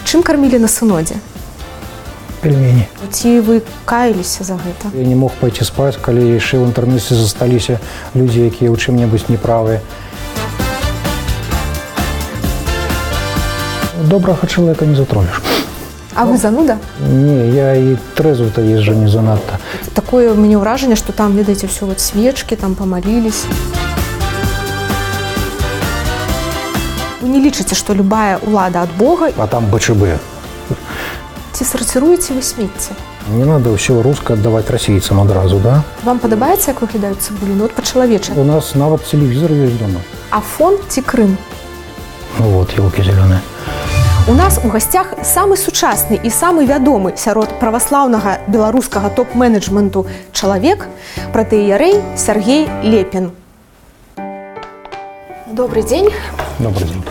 чым кармілі на сынодзе? Пельмені. Ці вы каяліся за гэта? Я не мог пойти спаць, калі яшчэ ў інтэрнэце засталіся людзі, якія ў чым-небудзь неправыя. Добрага чалавека не затроліш. А вы зануда? Не, я і трэзвы-то езджу не занадта. Такое мне ўражанне, што там, ведаеце, ўсё вот свечкі, там памаліліся. Вы не лічыце, што любая ўлада ад Бога? А там БЧБ. Ці сарціруеце вы смецце? Не надо ўсё рускае аддаваць расейцам адразу, да? Вам падабаецца, як выглядаюць цыбулі? Ну, от па-чалавеча. У нас нават тэлевізор ёсць дома. Афон ці Крым? Ну вот, елки зелёные. У нас у гасцях самы сучасны і самы вядомы сярод праваслаўнага беларускага топ-менеджменту чалавек, пратэіярэй Сергей Лепін. Добрый дзень. Добрый дзень.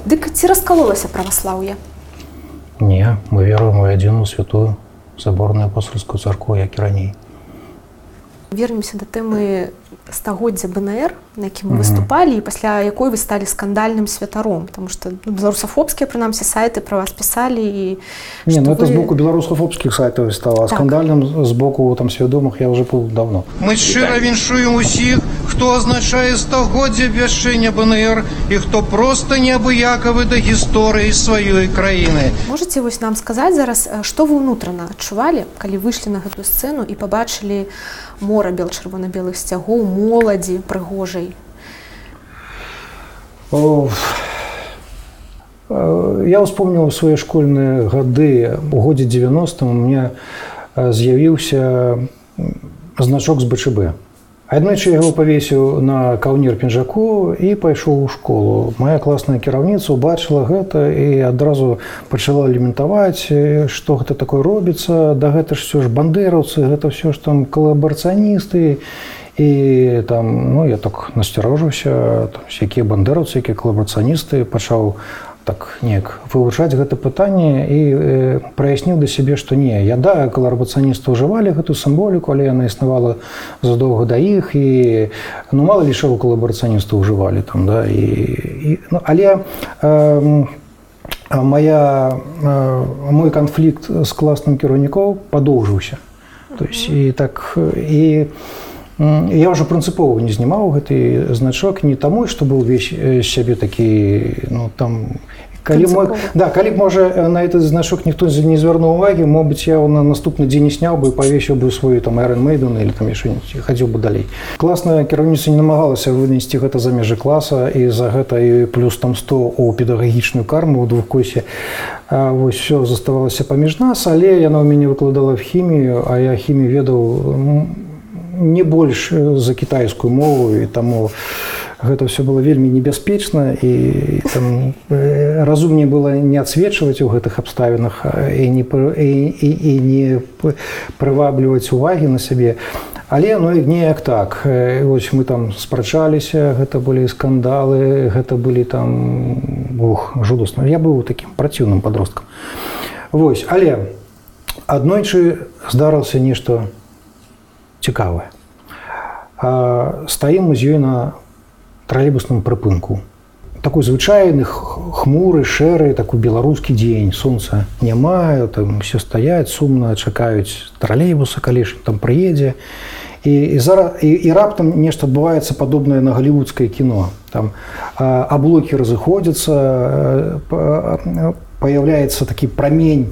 Дык ці раскалолася праваслаўе? Не, мы веруем у адзіную святую соборную апостольскую царкву, як і раней. Вернемся да тэмы стагоддзя БНР, на якім вы выступалі, і пасля якой вы сталі скандальным святаром, потому што беларусафобскія, прынамсі, сайты пра вас пісалі і... Не, ну это з боку беларусафобскіх сайтаў стало, а скандальным з боку там свядомых я ўжэ быў давно. Мы шчыра віншуем усіх, хто азначае стагоддзе абвяшчэння БНР і хто проста неабыякавы да гісторыі сваёй краіны. Можаце вось нам сказаць зараз, што вы ўнутрана адчувалі, калі выйшлі на гэтую сцэну і пабачылі мора чырвона-белых сцягоў, моладзі прыгожай? Я успомнил свои школьные годы. У годзе 90-м у меня з'явіўся значок з БЧБ. Аднойчы я яго павесіў на каўнер пінжаку і пайшоў у школу. Моя класная кіраўніца убачыла гэта і адразу пачала лементаваць, што гэта такое робіцца. Да гэта ж все ж бандераўцы, гэта все ж там калабарацыяністы. І там, ну, я так насцярожыўся, якія бандераўцы, якія калабарацыяністы, пачаў так неяк вывучаць гэта пытанне і праясніў да сябе, што не, да, калабарацыяністы ўжывалі гэту сімволіку, але яна існавала задоўга да іх, і ну, мала ли чаго калабарацыяністы ўжывалі там, да, ну, але мой канфлікт з класным кіраўніком падоўжыўся. То есть, і так, і я ўжо прынцыпова не знімаў гэты значок не таму, што быў увесь сябе такі, ну, там, калі б, можа, на этот значок ніхто не звярнуў увагі, мабыць, я на наступны дзень не сняў бы і павесіў бы свой там Iron Maiden или там яшчэ хадзіў бы далей. Класная кіраўніца не намагалася вынесці гэта за межы класа, і за гэта і плюс там 100 у педагагічную карму ў двухкласе. Вось все заставалася паміж нас, але яна ў мяне выкладала в хімію, а я хімію ведаў не больш за кітайскую мову, і таму гэта все было вельмі небяспечна, і там разумней было не адсвечваць у гэтых абставінах і не прывабліваць увагі на сябе. Але ну неяк так. Вось мы там спрачаліся, гэта былі скандалы, гэта былі там жудасна. Я быў такім праціўным падросткам. Вось, але аднойчы здарылася нешта цікавае. Стаім мы з ёй на тралейбусным прыпынку. Такой звычайны, хмуры, шэры, такой беларускі дзень. Сонца няма, там усе стаяць, сумна чакаюць тралейбуса, калі ж там прыедзе. І раптам нешта адбываецца падобнае на галівудскае кіно. Там аблокі разыходзяцца, появляецца такі прамень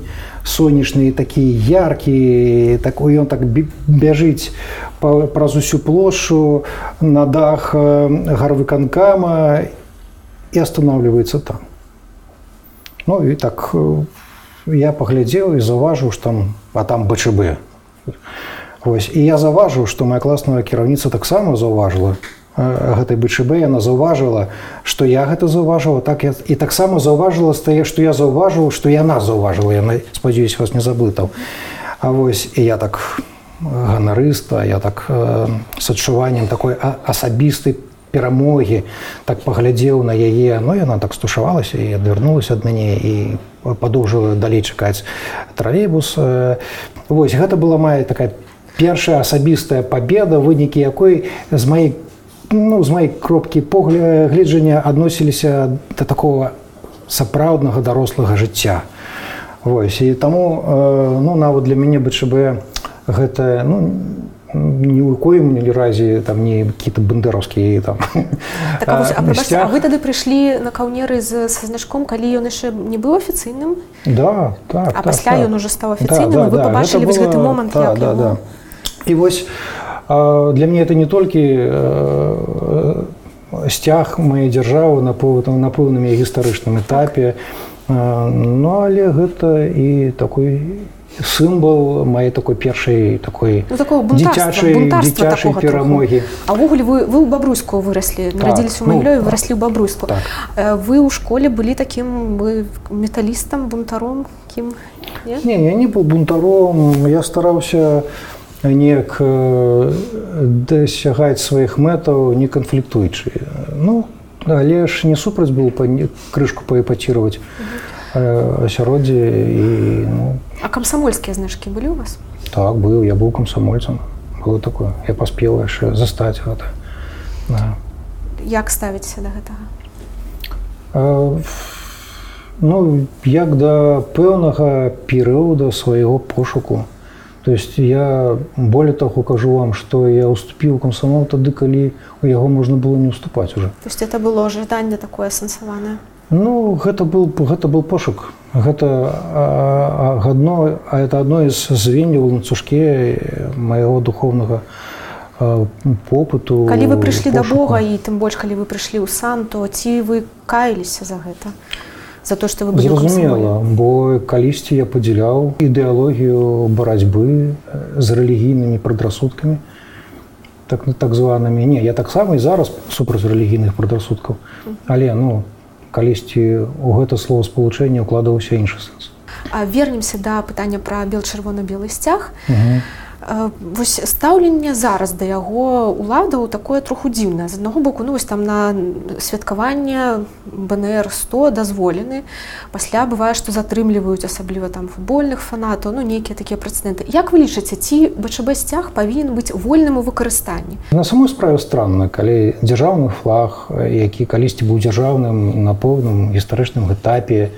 сонечны, такі яркі, ён так бяжыць праз усю плошчу на дах гарвыканкама і астанавливаецца там. Ну і так я паглядзеў і заўважыў, што там БЧБ. Вось, і я заўважыў, што моя класная кіраўніца таксама заўважыла гэтай БЧБ, яна заўважыла, што я гэта заўважыла, так і таксама заўважыла, што я заўважыў, што яна заўважыла, яна, спадзяюсь, вас не заблытаў. А вось, і я так ганарыста, я так з адчуваннем такой асабістай перамогі, так паглядзеў на яе, ну, яна так стушавалася і адвярнулася ад мяне і падоўжыла далей чакаць тралейбус. Вось, гэта была моя такая першая асабістая пабеда, вынікі якой з маёй кропкі гледжання адносіліся да такого сапраўднага дарослага жыцця. Вось, і таму ну, нават для мяне БЧБ гэта ну, ні ў коім разе там не какие-то бандераўскія там. Так, а вы тады прыйшлі на каўнеры са значком, калі ён яшчэ не быў афіцыйным? Да, так. А пасля ён уже стаў афіцыйным, і вы пабачылі вось гэты момант, як яго? І вось для мяне это не толькі сцяг моей дзяржавы на пэўным гістарычным этапе, ну, але гэта і такой сімвол моей такой першай такой дзіцячай перамогі. А ўвогуле вы ў Бабруйску выраслі, нарадзіліся ў Магілёве, выраслі ў Бабруйску. Вы ў школе былі такім металістам, бунтаром, кім? Не, я не быў бунтаром, я стараўся неяк дасягаць сваіх мэтаў, не канфліктуючы. Ну, але ж не супраць было крышку паэпатировать асяроддзе і ну. А камсамольскія значкі былі ў вас? Так, быў, я быў камсамольцам. Было такое. Я паспеў яшчэ застаць гэта. Як ставіцеся да гэтага? Ну, як да пэўнага перыяда свайго пошуку. То есть я более того кажу вам, что я уступил комсомол тады, калі у яго можна было не уступаць уже. То есть это было ожиданне такое асэнсаванае? Ну, гэта был пошук. Это одно из звеньяў у ланцужке майго духовнага попыту. Калі вы прыйшлі да Бога, і тым больш, калі вы прыйшлі ў сан, то ці вы каяліся за гэта? За то, что вы были зразумела, бо калісьці я падзяляў ідэалогію барацьбы з рэлігійнымі прадрасудкамі, так званымі. Не, я таксама і зараз супраць рэлігійных прадрасудкаў, але ну, калісьці ў гэта словаспалучэнне ўкладаўся іншы сэнс. Вернемся да пытання пра бел-чырвона-белы сцяг. Вось стаўленне зараз да яго уладаў такое троху дзіўнае. З аднаго боку, ну вось там на святкаванне БНР-100 дазволены. Пасля бывае, што затрымліваюць асабліва там футбольных фанатаў, ну нейкія такія прэцэдэнты. Як вы лічыце, ці БЧБ-сцяг павінен быць вольным у выкарыстанні? На самой справе странна, калі дзяржаўны флаг, які калісьці быў дзяржаўным на пэўным гістарычным этапе,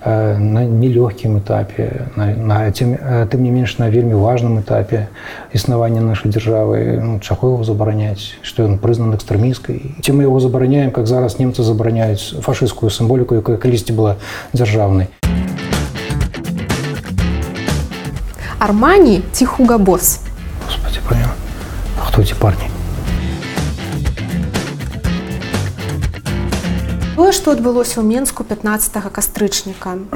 на нелёгкім этапе, тым не менш на вельмі важным этапе існавання нашай дзяржавы, ну, чаго яго забараняць, што ён прызнан экстрэмісткай. Ці мы яго забараняем, как зараз немцы забараняюць фашысцкую сімволіку, якая калісьці была дзяржаўнай. Армані ці Хуга Босс? Господи, понял. А кто эти парни? Тое, што адбылося ў Менску 15 кастрычніка.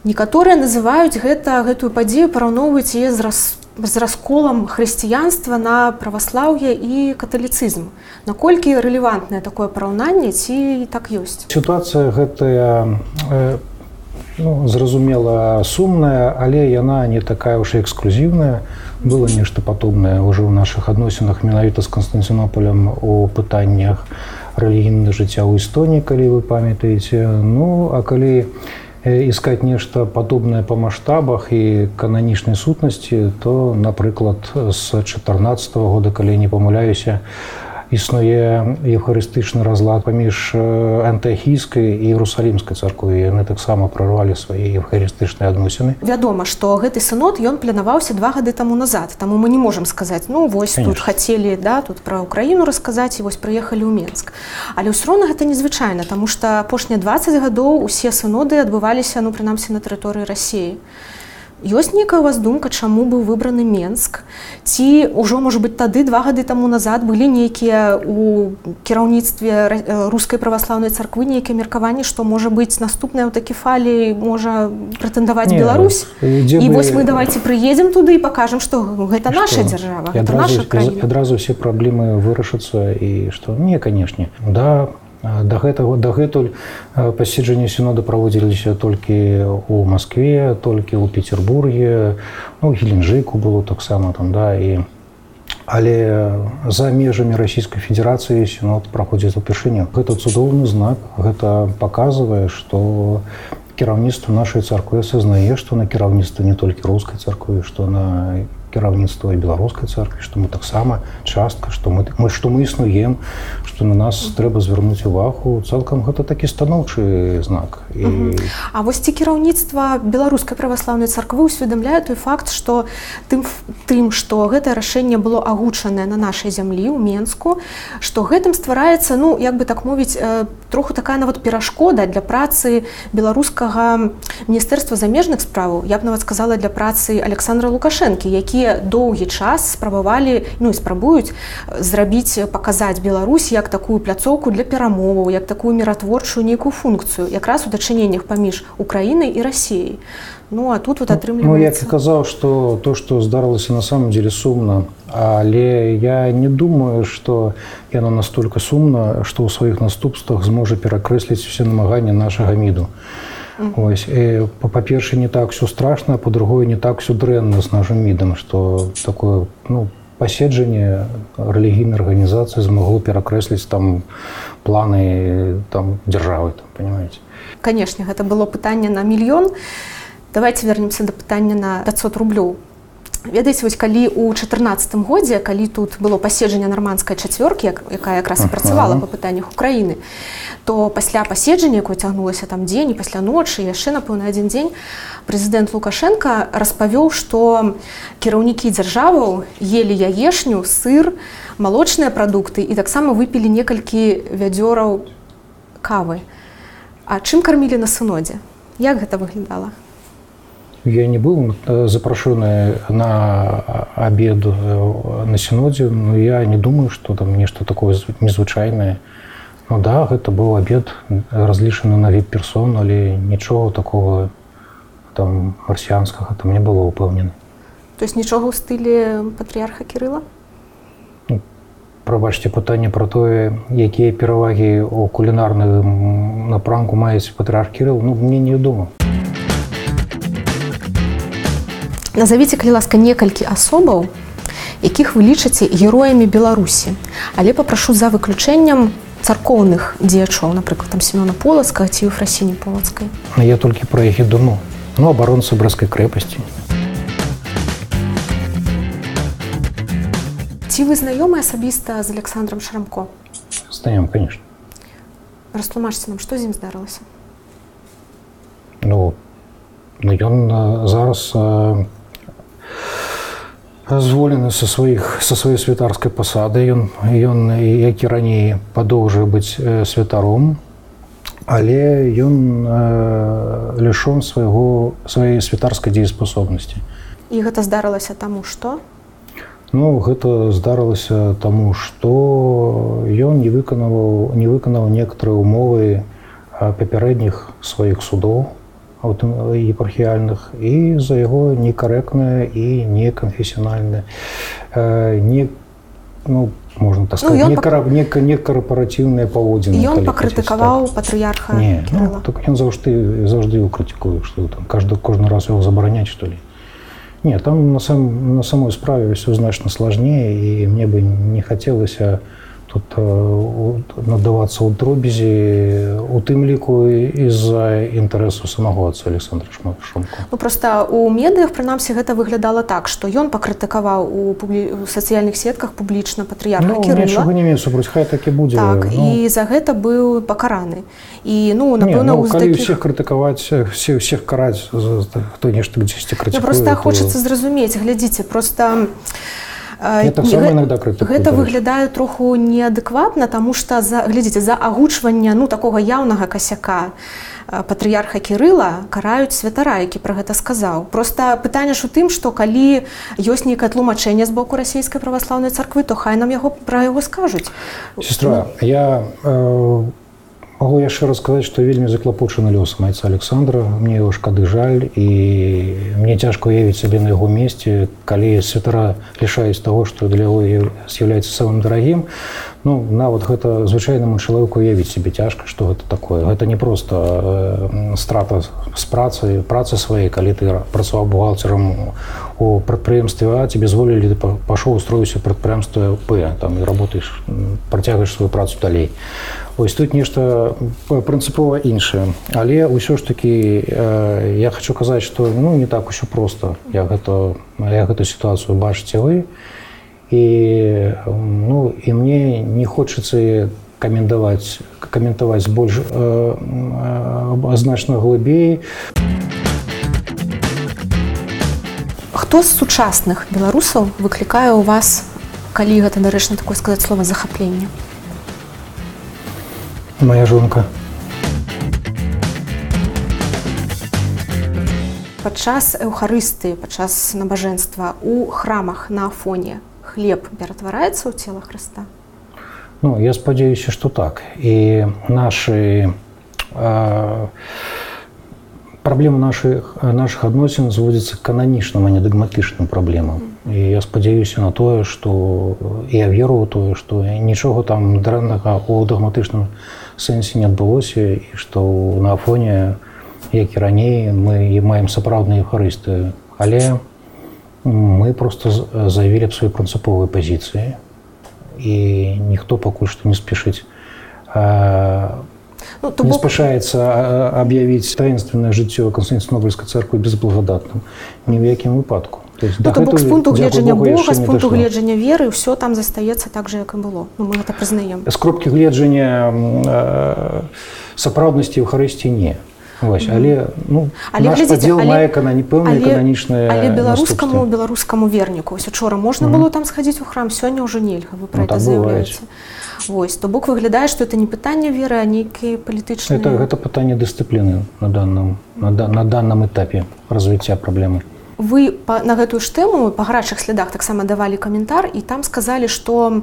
Некаторыя называюць гэтую падзею, параўноўваюць яе з расколам хрысціянства на праваслаўе і каталіцызм. Наколькі рэлевантнае такое параўнанне, ці так ёсць? Сітуацыя гэтая, ну, зразумела, сумная, але яна не такая ўж і эксклюзіўная. Было нешта падобнае ўжо ў нашых адносінах менавіта з Канстанцінопалем у пытаннях рэлігійнага жыцця ў Эстоніі, калі вы памятаеце. Ну, а калі искать нешта падобнае па маштабах і кананічнай сутнасці, то, напрыклад, з 2014 года, калі не памыляюся, існуе евхарыстычны разлад паміж антыахійскай і Іерусалімскай царквой. Яны таксама прарвалі свае евхарыстычныя адносіны. Вядома, што гэты сынод ён планаваўся 2 гады таму назад. Таму мы не можам сказаць, ну вось тут хацелі, да, тут пра Украіну расказаць і вось прыехалі ў Менск. Але ўсё роўна гэта незвычайна, таму што апошнія 20 гадоў усе сыноды адбываліся, ну прынамсі на тэрыторыі Расіі. Ёсць нейкая у вас думка, чаму быў выбраны Менск? Ці ўжо, можа быць, тады 2 гады таму назад былі нейкія у кіраўніцтве рускай праваслаўнай царквы нейкія меркаванні, што, можа быць, наступная аўтакефалія можа прэтэндаваць Беларусь? І вось мы давайце прыедзем туды і пакажам, што гэта наша дзяржава, гэта наша краіна. Адразу все праблемы вырашацца і што? Не, канешне. Да, дагэтуль паседжанні сінода праводзіліся толькі ў Маскве, толькі ў Петербурге, ну, Геленджыку было таксама там, да, але за межамі Расійскай Федэрацыі сінод праходзіць упершыню. Гэта цудоўны знак, гэта паказвае, што кіраўніцтва нашай царквы асазнае, што на кіраўніцтва не толькі рускай царквы, што на кіраўніцтва беларускай царквы, што мы таксама частка, што мы існуем, што на нас трэба звярнуць увагу. Цалкам гэта такі станоўчы знак. А вось ці кіраўніцтва беларускай праваслаўнай царквы ўсведамляе той факт, што тым, што гэтае рашэнне было агучанае на нашай зямлі ў Менску, што гэтым ствараецца, ну, як бы так мовіць, троху такая нават перашкода для працы беларускага міністэрства замежных справаў, я б нават сказала, для працы Александра Лукашэнкі, якія доўгі час спрабавалі, ну і спрабуюць зрабіць, паказаць Беларусь як такую пляцоўку для перамоваў, як такую міратворчую нейкую функцыю, якраз у дачыненнях паміж Украінай і Расіяй. Ну, а тут вот атрымліваецца... Ну, я казаў, што то, што здарылася на самом деле сумна, але я не думаю, што яно настолькі сумна, што ў сваіх наступствах зможа перакрэсліць усе намаганні нашага МІДу. Ось. Па-першае, не так все страшна, а па-другое, не так все дрэнна з нашым МІДам, што такое, ну, паседжанне рэлігійнай арганізацыі змагло перакрэсліць там планы там дзяржавы, там, понимаете? Канешне, гэта было пытанне на мільён. Давайте вернемся да пытання на 500 рублёў. Ведаеце, вось калі ў 2014 годзе, калі тут было паседжанне нармандскай чацвёркі, якая якраз і працавала па пытаннях Украіны, то пасля паседжання, якое цягнулася там дзень і пасля ночы, яшчэ, напэўна, адзін дзень, прэзідэнт Лукашенка распавёў, што кіраўнікі дзяржаваў елі яешню, сыр, малочныя прадукты і таксама выпілі некалькі вядзёраў кавы. А чым кармілі на сынодзе? Як гэта выглядала? Я не был запрошен на обед на синоде, но я не думаю, что там нечто такое незвычайное. Ну да, это был обед, различный на вип-персон, але ничего такого там марсианского там не было упэўнена. То есть ничего ў стылі патрыярха Кірыла? Прабачце, пытанне про тое, якія перавагі ў кулінарным напрамку мае патрыярх Кірыл, ну, мне не вядома. Назовіце, калі ласка, некалькі асобаў, якіх вы лічыце героямі Беларусі. Але папрашу за выключэннем царкоўных дзеячоў, напрыклад, там Семёна Полацкага ці Ефрасіні Полацкай. Я толькі пра іх і думаю. Ну, абаронцы Брэсцкай крэпасці. Ці вы знаёмы асабіста з Александром Шрамко? Знаём, конечно. Растлумачце нам, што з ім здарылася? Ну, ён зараз зволены са сваёй святарскай пасады. Ён, як і раней, падоўжуе быць святаром, але ён лішон сваёй святарскай дзееспасобнасці. І гэта здарылася таму, што? Ну, гэта здарылася таму, што ён не выканаў некаторыя умовы папярэдніх сваіх судоў епархіяльных, і за яго некарэктнае і неканфесіянальнае, ну, можна так сказаць, некарпаратыўныя паводзіны. Ён пакрытыкаваў патрыярха Кірыла? Не, так ён заўжды его крытыкуе, што там кожны раз яго забараняць, што ли. Не, там на самой справе все значна сложнее, і мне бы не хацелася тут надавацца ў дробязі, у тым ліку з-за інтарэсу самого отца Александра Шрамко. Ну, просто у медыях, прынамсі, гэта выглядала так, што ён пакрытыкаваў у сацыяльных сетках публічна патрыярха Кірыла. Ну, нічога не мею супраць, хай так і будзе. Так, і за гэта быў пакараны. І, ну, напэўна, калі ўсіх крытыкаваць, ўсіх караць, хто нешта дзесьці крытыкуе. Проста хочацца зразумець, глядзіце, проста... Гэта выглядае троху неадэкватна, таму што, глядзіце, за агучванне, ну, такога яўнага касяка патрыярха Кірыла караюць святара, які пра гэта сказаў. Проста пытанне ж у тым, што калі ёсць нейкае тлумачэнне з боку расійскай праваслаўнай царквы, то хай нам пра яго скажуць. Сестра, я могу яшчэ расказаць, што вельмі заклапочаны лёсам айца Александра. Мне яго шкады жаль, і мне цяжка уявіць сабе на яго месцы, калі святара лішаюць таго, што для яго з'яўляецца самым дарагім. Ну, нават гэта звычайнаму чалавеку уявіць сябе цяжка, што гэта такое. Гэта не проста страта з працы сваёй, калі ты працаваў бухгалтерам у прадпрыемстве А, тебе зволілі, ты пашоў устроіўся ў прадпрыемства П, там і работаеш, працягаеш сваю працу далей. Вось тут нешта прынцыпова іншае. Але ўсё ж такі я хочу казаць, што не так усё проста, як гэту сітуацыю бачыце вы. І мне не хочацца каментаваць больш значна глыбей. Хто з сучасных беларусаў выклікае ў вас, калі гэта нарэшце такое сказаць слова, захапленне? Моя жонка. Падчас эўхарыстыі, падчас набажэнства у храмах на Афоне хлеб ператвараецца ў цела Хрыста? Я спадзяюся, што так. І праблема нашых адносін зводзіцца к кананічным, а не дагматычным праблемам. І я спадзяюся на тое, што я веру ў тое, што нічога там дрэннага ў дагматычным сэнсе не адбылося, і што на Афоне, як і раней, мы маем сапраўдныя эўхарысты. Але мы просто заявілі аб сваёй прынцыповай пазіцыі, і ніхто пакуль што не спешыць. Не спяшаецца аб'явіць таінственнае жыццё Канстантынопольскай цэрквы безблагадатным ні ў якім выпадку. То бок з пункту гледжання Бога, з пункту гледжання веры ўсё там застаецца так жа, як і было. Мы гэта прызнаем. З кропкі гледжання сапраўднасці Эўхарыстіі не. Але наш падзел мае пэўныя кананічныя наступствы. Беларускаму верніку. Учора можна было там схадзіць у храм, сёння ўжо нельга. Вы пра гэта заяўляеце. То бок выглядае, што это не пытанне веры, а нейкія палітычныя... Гэта пытанне дысцыпліны на данном этапе развіцця праблемы. Вы на гэтую ж тэму па гарачых слядах таксама давалі каментар, і там сказалі, што,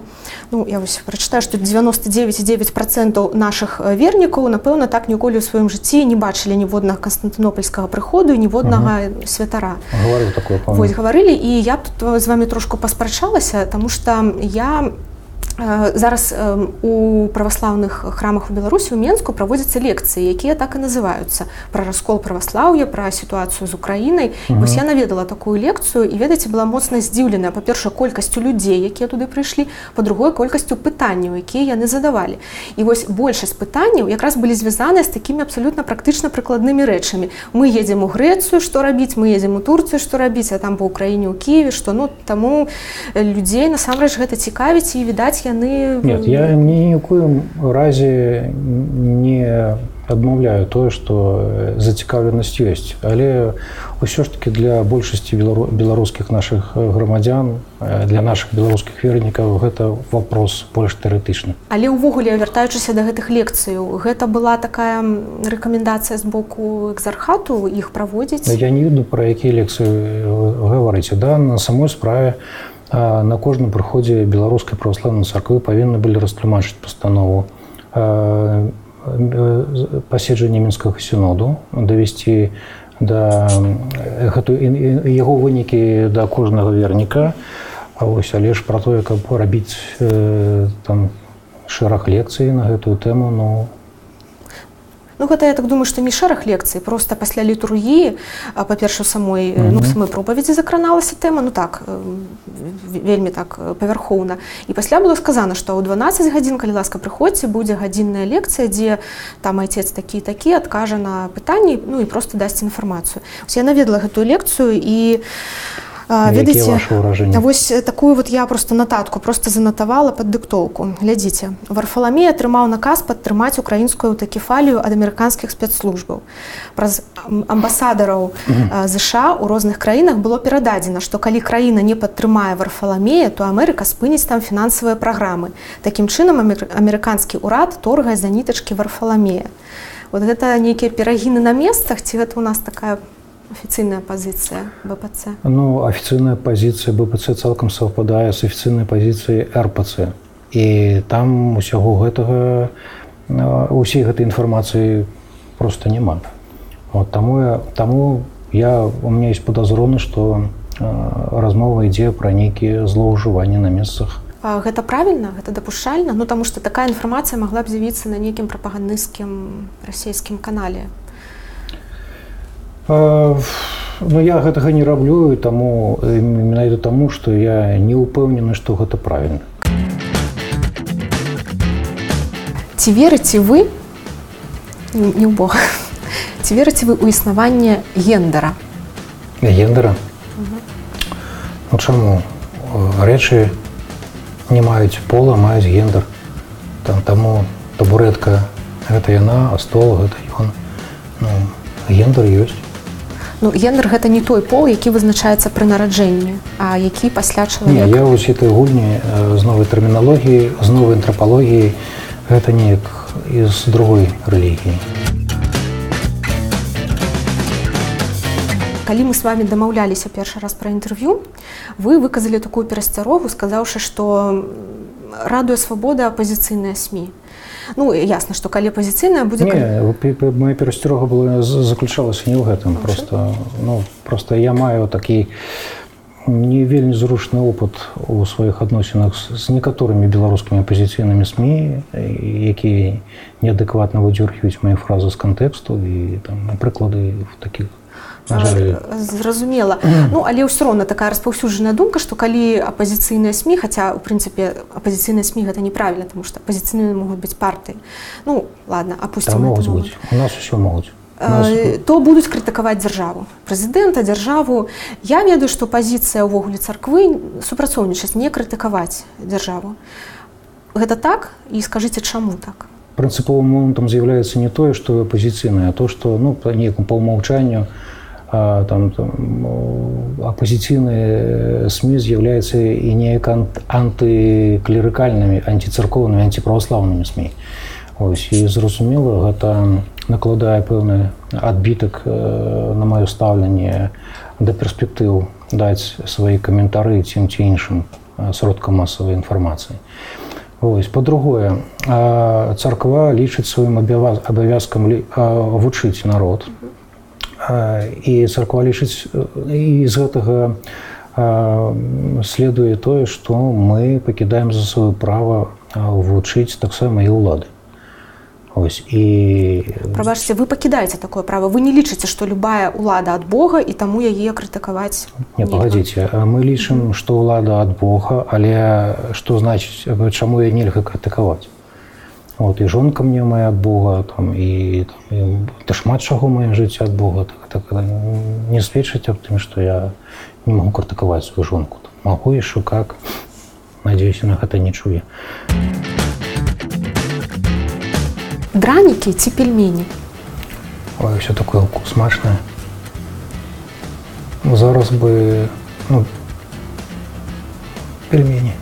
я вось прачытаю, што 99,9% нашых вернікаў, напэўна, так ніколі ў сваім жыцці не бачылі ніводнага канстантынопольскага прыходу і ніводнага святара. Гаварыў такое, памятаю. Вось, гаварылі, і я б тут з вамі трошку паспрачалася, таму што я... Зараз у праваслаўных храмах у Беларусі, у Менску, праводзяцца лекцыі, якія так і называюцца. Пра раскол праваслаўя, пра сітуацыю з Украінай. Вось я наведала такую лекцыю і, ведаеце, была моцна здзіўленая, па-першае, колькасцю людзей, якія туды прыйшлі, па-другое, колькасцю пытанняў, якія яны задавалі. І вось большасць пытанняў якраз былі звязаныя з такімі абсалютна практычна прыкладнымі рэчамі. Мы едзем у Грэцыю, што рабіць, мы едзем у Турцыю, што рабіць, а там па Украіне, у Кіеве, што, таму людзей насамрэч гэта цікавіць, і, відаць, Нет, я ни в коем разе не адмаўляю тое, што зацікаўленасць ёсць. Але ўсё ж таки для большасці беларускіх нашых грамадзян, для нашых беларускіх вернікаў гэта вопрос больш тэарэтычны. Але ўвогуле, вяртаючыся да гэтых лекцыяў, гэта была такая рэкамендацыя з боку экзархату іх праводзіць? Я не ведаю, пра якія лекцыі гаварыце. На самой справе на кожным прыходзе беларускай праваслаўнай царквы павінны былі растлумачыць пастанову паседжання Мінскага сіноду, давесці яго вынікі да кожнага верніка, але ж пра тое, каб рабіць шэраг лекцый на гэтую тэму, гэта, я так думаю, што не шэраг лекцый, проста пасля літургіі, па-першае, самой пропаведзі закраналася тэма, вельмі так павярхоўна. І пасля было сказана, што ў 12 гадзін, калі ласка, прыходзьце, будзе гадзінная лекцыя, дзе там айцец такі-такі адкажа на пытанні, і проста дасць інфармацыю. Я наведала гэтую лекцыю, і ведаеце, вось такую я просто нататку занатавала пад дыктоўку. Глядзіце, Варфаламей атрымаў наказ падтрымаць украінскую аўтакефалію ад амерыканскіх спецслужбаў. Праз амбасадараў ЗША ў розных краінах было перададзена, што калі краіна не падтрымае Варфаламея, то Амерыка спыніць там фінансавыя праграмы. Такім чынам амерыканскі ўрад торгае за нітачкі Варфаламея. Гэта нейкія перагіны на месцах, ці гэта ў нас такая афіцыйная пазіцыя БПЦ? Афіцыйная пазіцыя БПЦ цалкам саўпадае з афіцыйнай пазіцыяй РПЦ. І там усяго гэтага, усей гэтай інфармацыі проста няма. Таму у меня ёсць падазроны, што размова ідзе пра нейкія злоўжыванні на месцах Гэта правільна, гэта дапушчальна, ну таму што такая інфармацыя магла б з'явіцца на нейкім прапагандысцкім расійскім канале. Ну я гэтага не раблю, і таму менавіта таму, што я не ўпэўнены, што гэта правільна. Ці верыце вы, не ў Бога, ці верыце вы ў існаванне гендера? Гендера? Ну чаму? Рэчы не маюць пола, маюць гендер. Таму табурэтка гэта яна, а стол гэта ён. Ну, гендер ёсць. Ну, гендер гэта не той пол, які вызначаецца пры нараджэнні, а які пасля чалавека. Не, я вось гэтай гульні з новай тэрміналогіяй, з новай антрапалогіяй, гэта неяк з другой рэлігіі. Калі мы с вами дамаўляліся першы раз пра інтэрв'ю, вы выказалі такую перасцярогу, сказаўшы, што радуе свабода апазіцыйныя СМІ. Ну, ясна, што калі апазіцыйная будзе... Не, моя перасцярога заключалася не ў гэтым. Просто я маю такі не вельмі зручны опыт у сваіх адносінах з некаторымі беларускімі апазіцыйнымі СМІ, якія неадэкватна выдзёргваюць мае фразы з кантэксту і прыклады такіх. Зразумела. Ну, але ўсё роўна такая распаўсюджаная думка, што калі апазіцыйныя СМІ, хаця, у прынцыпе, апазіцыйныя СМІ гэта неправільна, таму што апазіцыйныя могуць быць партыі. Ну, ладно, апусцім гэта. Могуць быць. У нас усё могуць. То будуць крытыкаваць дзяржаву. Прэзідэнта, дзяржаву. Я ведаю, што пазіцыя ўвогуле царквы супрацоўнічаць, не крытыкаваць дзяржаву. Гэта так? І скажыце, чаму так? Прынцыповым момантам з'яўляецца не тое, што апазіцыйнае, а то, што, ну, па нейкому па ўмаўчанню апозіцыйныя СМІ з'яўляюцца і неяк антыклерыкальнымі, антицерковнымі, антиправаслаўнымі СМІ. Ось, і зразумела, гэта накладае пэўны адбітак на маё стаўленне да перспектыў даць свае каментары цім ці іншым сродкам масавай інфармацыі. Ось, па-другое, царква лічыць сваім абавязкам вучыць народ. І царква лічыць, і з гэтага следуе тое, што мы пакідаем за сваё права вучыць таксама і ўлады. Ось, і... Прабачце, вы пакідаеце такое права, вы не лічыце, што любая ўлада ад Бога і таму яе крытыкаваць не, пагадзіце, мы лічым, што ўлада ад Бога, але што значыць, чаму яе нельга крытыкаваць? Вот, і жонка мне моя ад Бога, і шмат чаго моє жыцця ад Бога. Так, не сведчыць аб тым, што я не магу крытыкаваць сваю жонку. Магу яшчэ как, надеюсь, яна гэта не чуе. Дранікі ці пельмені? Ой, все такое смачнае. Зараз бы, ну, пельмені.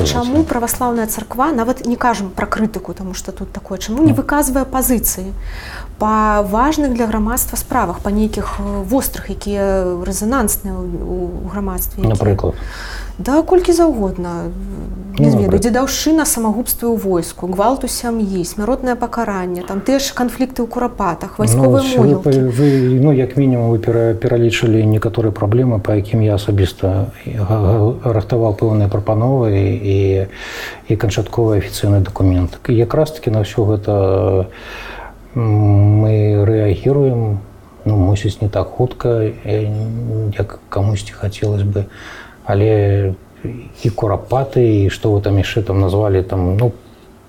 Чаму праваслаўная царква, нават не кажам пра крытыку, таму што тут такое, чаму не выказвае пазіцыі па важных для грамадства справах, па нейкіх вострых, якія рэзанансныя ў грамадстве? Напрыклад? Да, колькі заўгодна. Не ведаю, дзедаўшчына, самагубствы ў войску, гвалт у сям'і, смяротнае пакаранне, там тыя ж канфлікты ў курапатах, вайсковыя могілкі. Вы, ну, як мінімум, вы пералічылі некаторыя праблемы, па якім я асабіста рыхтаваў пэўныя прапановы і канчатковы афіцыйны дакумент. Якраз такі на ўсё гэта мы рэагіруем, ну, мусіць, не так хутка, як камусьці хацелось бы, але і курапаты, і што вы там яшчэ там назвалі, там, ну,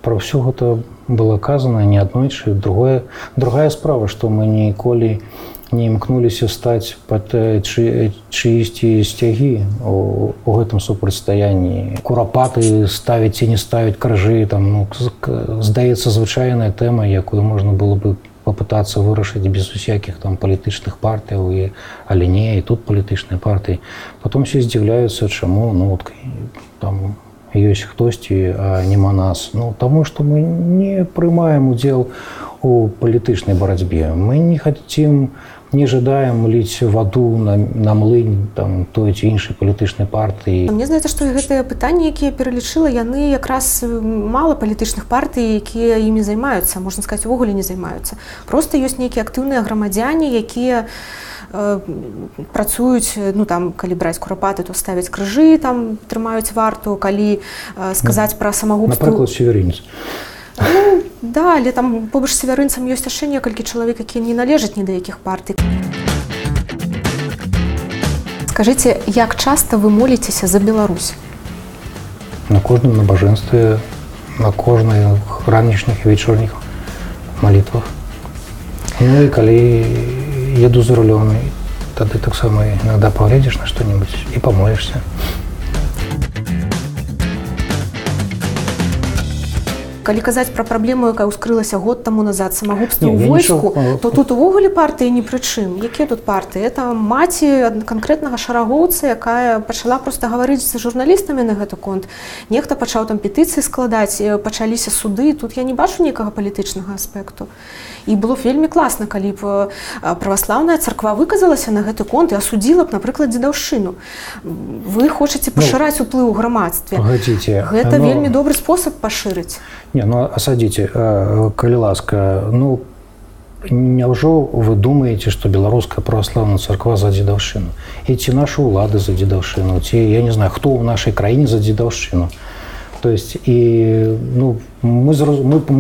пра ўсё гэта было казана неаднойчы. Другая справа, што мы ніколі не імкнуліся стаць пад чыісьці сцягі у гэтым супрацьстаянні. Курапаты ставіць ці не ставіць крыжы, там, ну, здаецца, звычайная тэма, якую можна было бы попытаться вырашыць без усякіх там палітычных партыяў, але не, і тут палітычныя партыі. Потом все здзіўляюцца, чаму, ну, вот, там ёсць хтосьці, а нема нас. Ну, таму што мы не прымаем удзел у палітычнай барацьбе. Мы не хацім, не жадаем ліць ваду на млынь там той ці іншай палітычнай партыі. Мне здаецца, што гэтыя пытанні, якія пералічыла, яны якраз мала палітычных партый, якія імі займаюцца, можна сказаць, увогуле не займаюцца. Проста ёсць нейкія актыўныя грамадзяне, якія працуюць, ну там калі браць курапаты, то ставяць крыжы, там трымаюць варту, калі сказаць пра самагубства. Напрыклад, северинец. Ну, да, але там побач з северынцам ёсць яшчэ некалькі чалавек, якія не належаць ні да якіх партый. Скажыце, як часта вы моліцеся за Беларусь? На кожным набажэнстве, на кожных ранішніх і вечорніх малітвах. Ну і калі еду за рулем, тады таксама иногда поглядишь на что-нибудь и помолишься. Калі казаць пра праблему, якая ўскрылася год таму назад, самагубства ў войску, то тут увогуле партыі ні пры чым. Якія тут партыі? Это маці канкрэтнага шарагоўца, якая пачала проста гаварыць з журналістамі на гэты конт. Нехта пачаў там петыцыі складаць, пачаліся суды. Тут я не бачу ніякага палітычнага аспекту. І было б вельмі класна, калі б праваслаўная царква выказалася на гэты конт і асудзіла б, напрыклад, дзедаўшчыну. Вы хочаце пашыраць уплыў у грамадстве. Погодите. Гэта вельмі добры спосаб пашырыць. Не, ну осадите, калі ласка, ну няўжо вы думаете, что беларуская православная царква за дзедаўшчыну? І ці нашы ўлады за дзедаўшчыну, ці я не знаю, хто ў нашай краіне за дзедаўшчыну? То есть и ну мы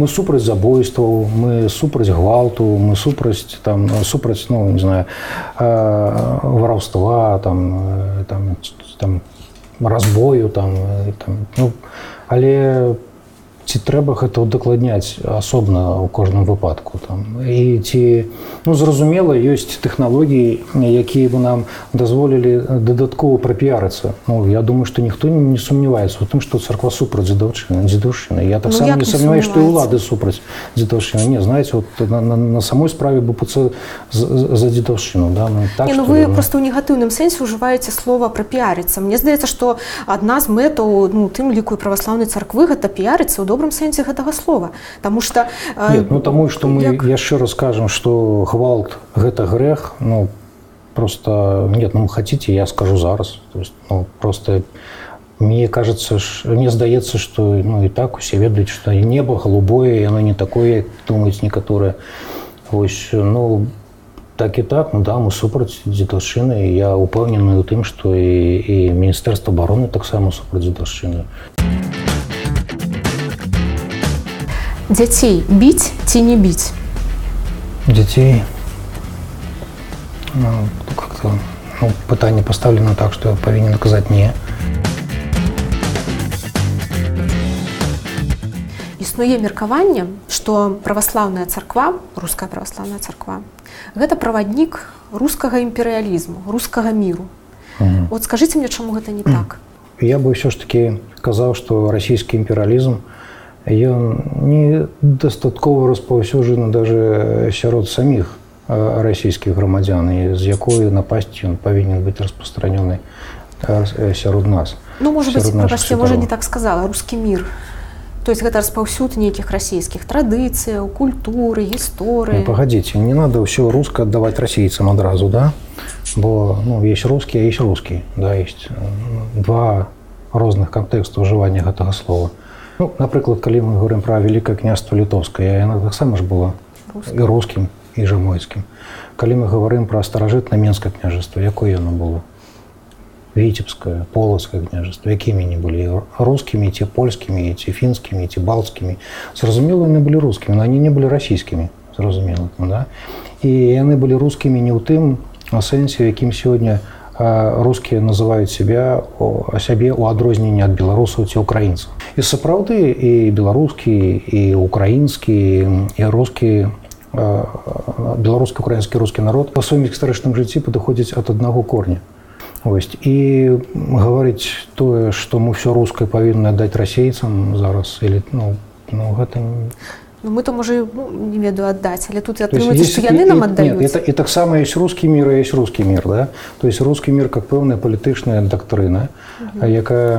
супраць забойстваў, мы супраць гвалту, мы супраць там супраць, ну не знаю, вараўства, там разбою, там ну але ці трэба гэта удакладняць асобна ў кожным выпадку там і ці ну зразумела ёсць тэхналогіі, якія бы нам дазволілі дадаткова прапіарыцца. Ну я думаю, што ніхто не сумняваецца ў тым, што царква супраць дзедаўшчыны. Я таксама не сумняваюсь, што і ўлады супраць дзедаўшчыны. Не, знаеце, вот на самой справе БПЦ за дзедаўшчыну, да, ну так. Ну вы просто ў негатыўным сэнсе ўжываеце слова прапіарыцца. Мне здаецца, што адна з мэтаў, ну тым ліку і праваслаўнай царквы гэта піарыцца ў добрым сэнсе гэтага слова, таму што нет, ну таму што мы яшчэ раз скажам, што гвалт гэта грэх, ну просто нет, ну хотите, я скажу зараз, то есть ну просто мне кажется, мне здаецца, што ну і так усе ведаюць, што неба голубое, яно не такое, як думаюць некаторыя. Вось, ну так і так, ну да, мы супраць дзедаўшчыны, і я упэўнены ў тым, што і Міністэрства абароны таксама супраць дзедаўшчыны. Дзяцей біць ці не біць? Дзяцей? Ну, как-то, ну, пытанне пастаўлена так, што я павінен казаць не. Існуе меркаванне, што праваслаўная царква, руская праваслаўная царква, гэта праваднік рускага імперыялізму, рускага міру. Вот скажыце мне, чаму гэта не так? Я бы ўсё ж такі казаў, што расійскі імперыялізм ён недастаткова распаўсюджаны даже сярод саміх расійскіх грамадзян, і з якой напасцю ён павінен быць распастранёны сярод нас. Ну, может быть, прапасце, можа не так сказала, рускі мір. То есть гэта распаўсюд нейкіх расійскіх традыцыяў, культуры, гісторыі. Погодите, не надо ўсё рускае аддаваць расійцам адразу, да? Бо ну, есть рускі, а есть рускі. Да, есть два розных кантэкста ўжывання гэтага слова. Ну, напрыклад, калі мы говорим пра Вялікае княства Літоўскае, яно таксама ж было і рускім, і жамойцкім. Калі мы говорим пра старажытнае Менскае княжество, якое яно было? Віцебскае, Полацкае княжество, якімі яны былі? Рускімі, ці польскімі, ці фінскімі, ці балцкімі. Зразумела, яны былі рускімі, но яны не былі расійскімі, зразумела, да? І яны былі рускімі не ў тым сэнсе, якім сёння рускія называюць сябе ў адрозненні ад беларусаў ці украінцаў. І сапраўды і беларускі, і украінскі, і рускі, беларускі, украінскі, рускі народ па сваім гістарычным жыцці падыходзіць ад аднаго корня. Ось. І гаварыць тое, што мы ўсё рускае павінны аддаць расейцам зараз, или, ну гэта... Ну, мы то, можа, не ведаю, аддаць, але тут атрымаецца, што яны нам аддаюць. Нет, і таксама ёсць рускі мір, і ёсць рускі мір, да? То есть рускі мір как пэўная палітычная дактрына, якая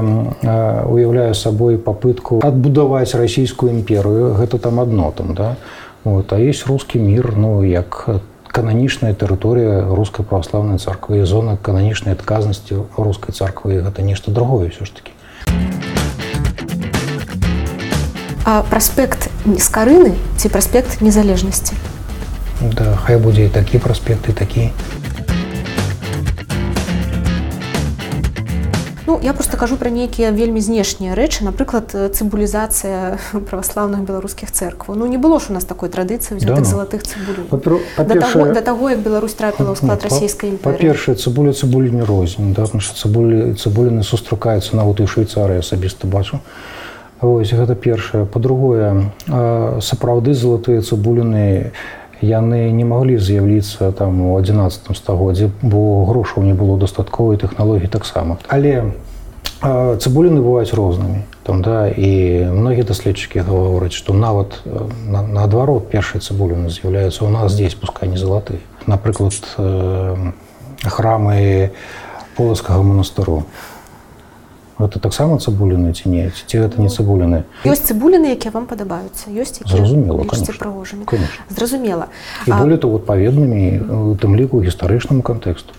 уяўляе сабой папытку адбудаваць расійскую імперыю, гэта там адно там, да? Вот. А ёсць рускі мір, ну, як кананічная тэрыторыя рускай праваслаўнай царквы, зона кананічнай адказнасці рускай царквы, гэта нешта другое ўсё ж такі. А праспект Скарыны ці праспект Незалежнасці? Да, хай будзе і такі праспект, і такі. Ну, я просто кажу пра нейкія вельмі знешнія рэчы, напрыклад, цыбулізацыя праваслаўных беларускіх цэркваў. Ну, не было ж у нас такой традыцыі ўзятых залатых цыбулін. Да таго, як Беларусь трапіла ў склад расійскай імперыі. Па-першае, цыбулі не рознь, потому што цыбуліны сустракаюцца нават і ў Швейцарыі, асабіста бачу. Вось, гэта першае. Па-другое, сапраўды залатыя цыбуліны яны не маглі з'явіцца там у 11 стагоддзі, бо грошаў не было дастаткова і тэхналогій таксама. Але цыбуліны бываюць рознымі. Там, да, і многія даследчыкі гавораць, што нават наадварот першыя цыбуліны з'яўляюцца у нас здесь, пускай не залатыя. Напрыклад, храмы Полацкага манастыру. Гэта таксама цыбуліны ці не? Ці гэта не цыбуліны? Ёсць цыбуліны, якія вам падабаюцца? Ёсць якія лічыце прыгожымі? Зразумела. І болей того, адпаведнымі, у тым ліку гістарычнаму кантэксту.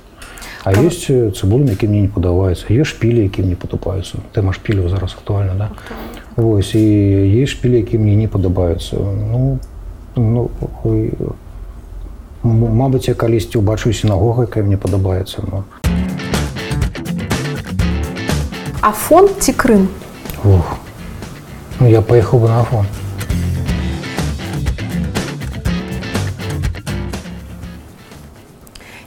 А ёсць цыбуліны, якія мне не падабаюцца. Ёсць шпілі, якія мне падабаюцца. Тэма шпіляў зараз актуальна, да? Вось, і ёсць шпілі, якія мне не падабаюцца. Мабыць, я калісьці ўбачу сінагогу, якая мне падабаецца. Афон ці Крым? Ох, ну я паехаў бы на Афон.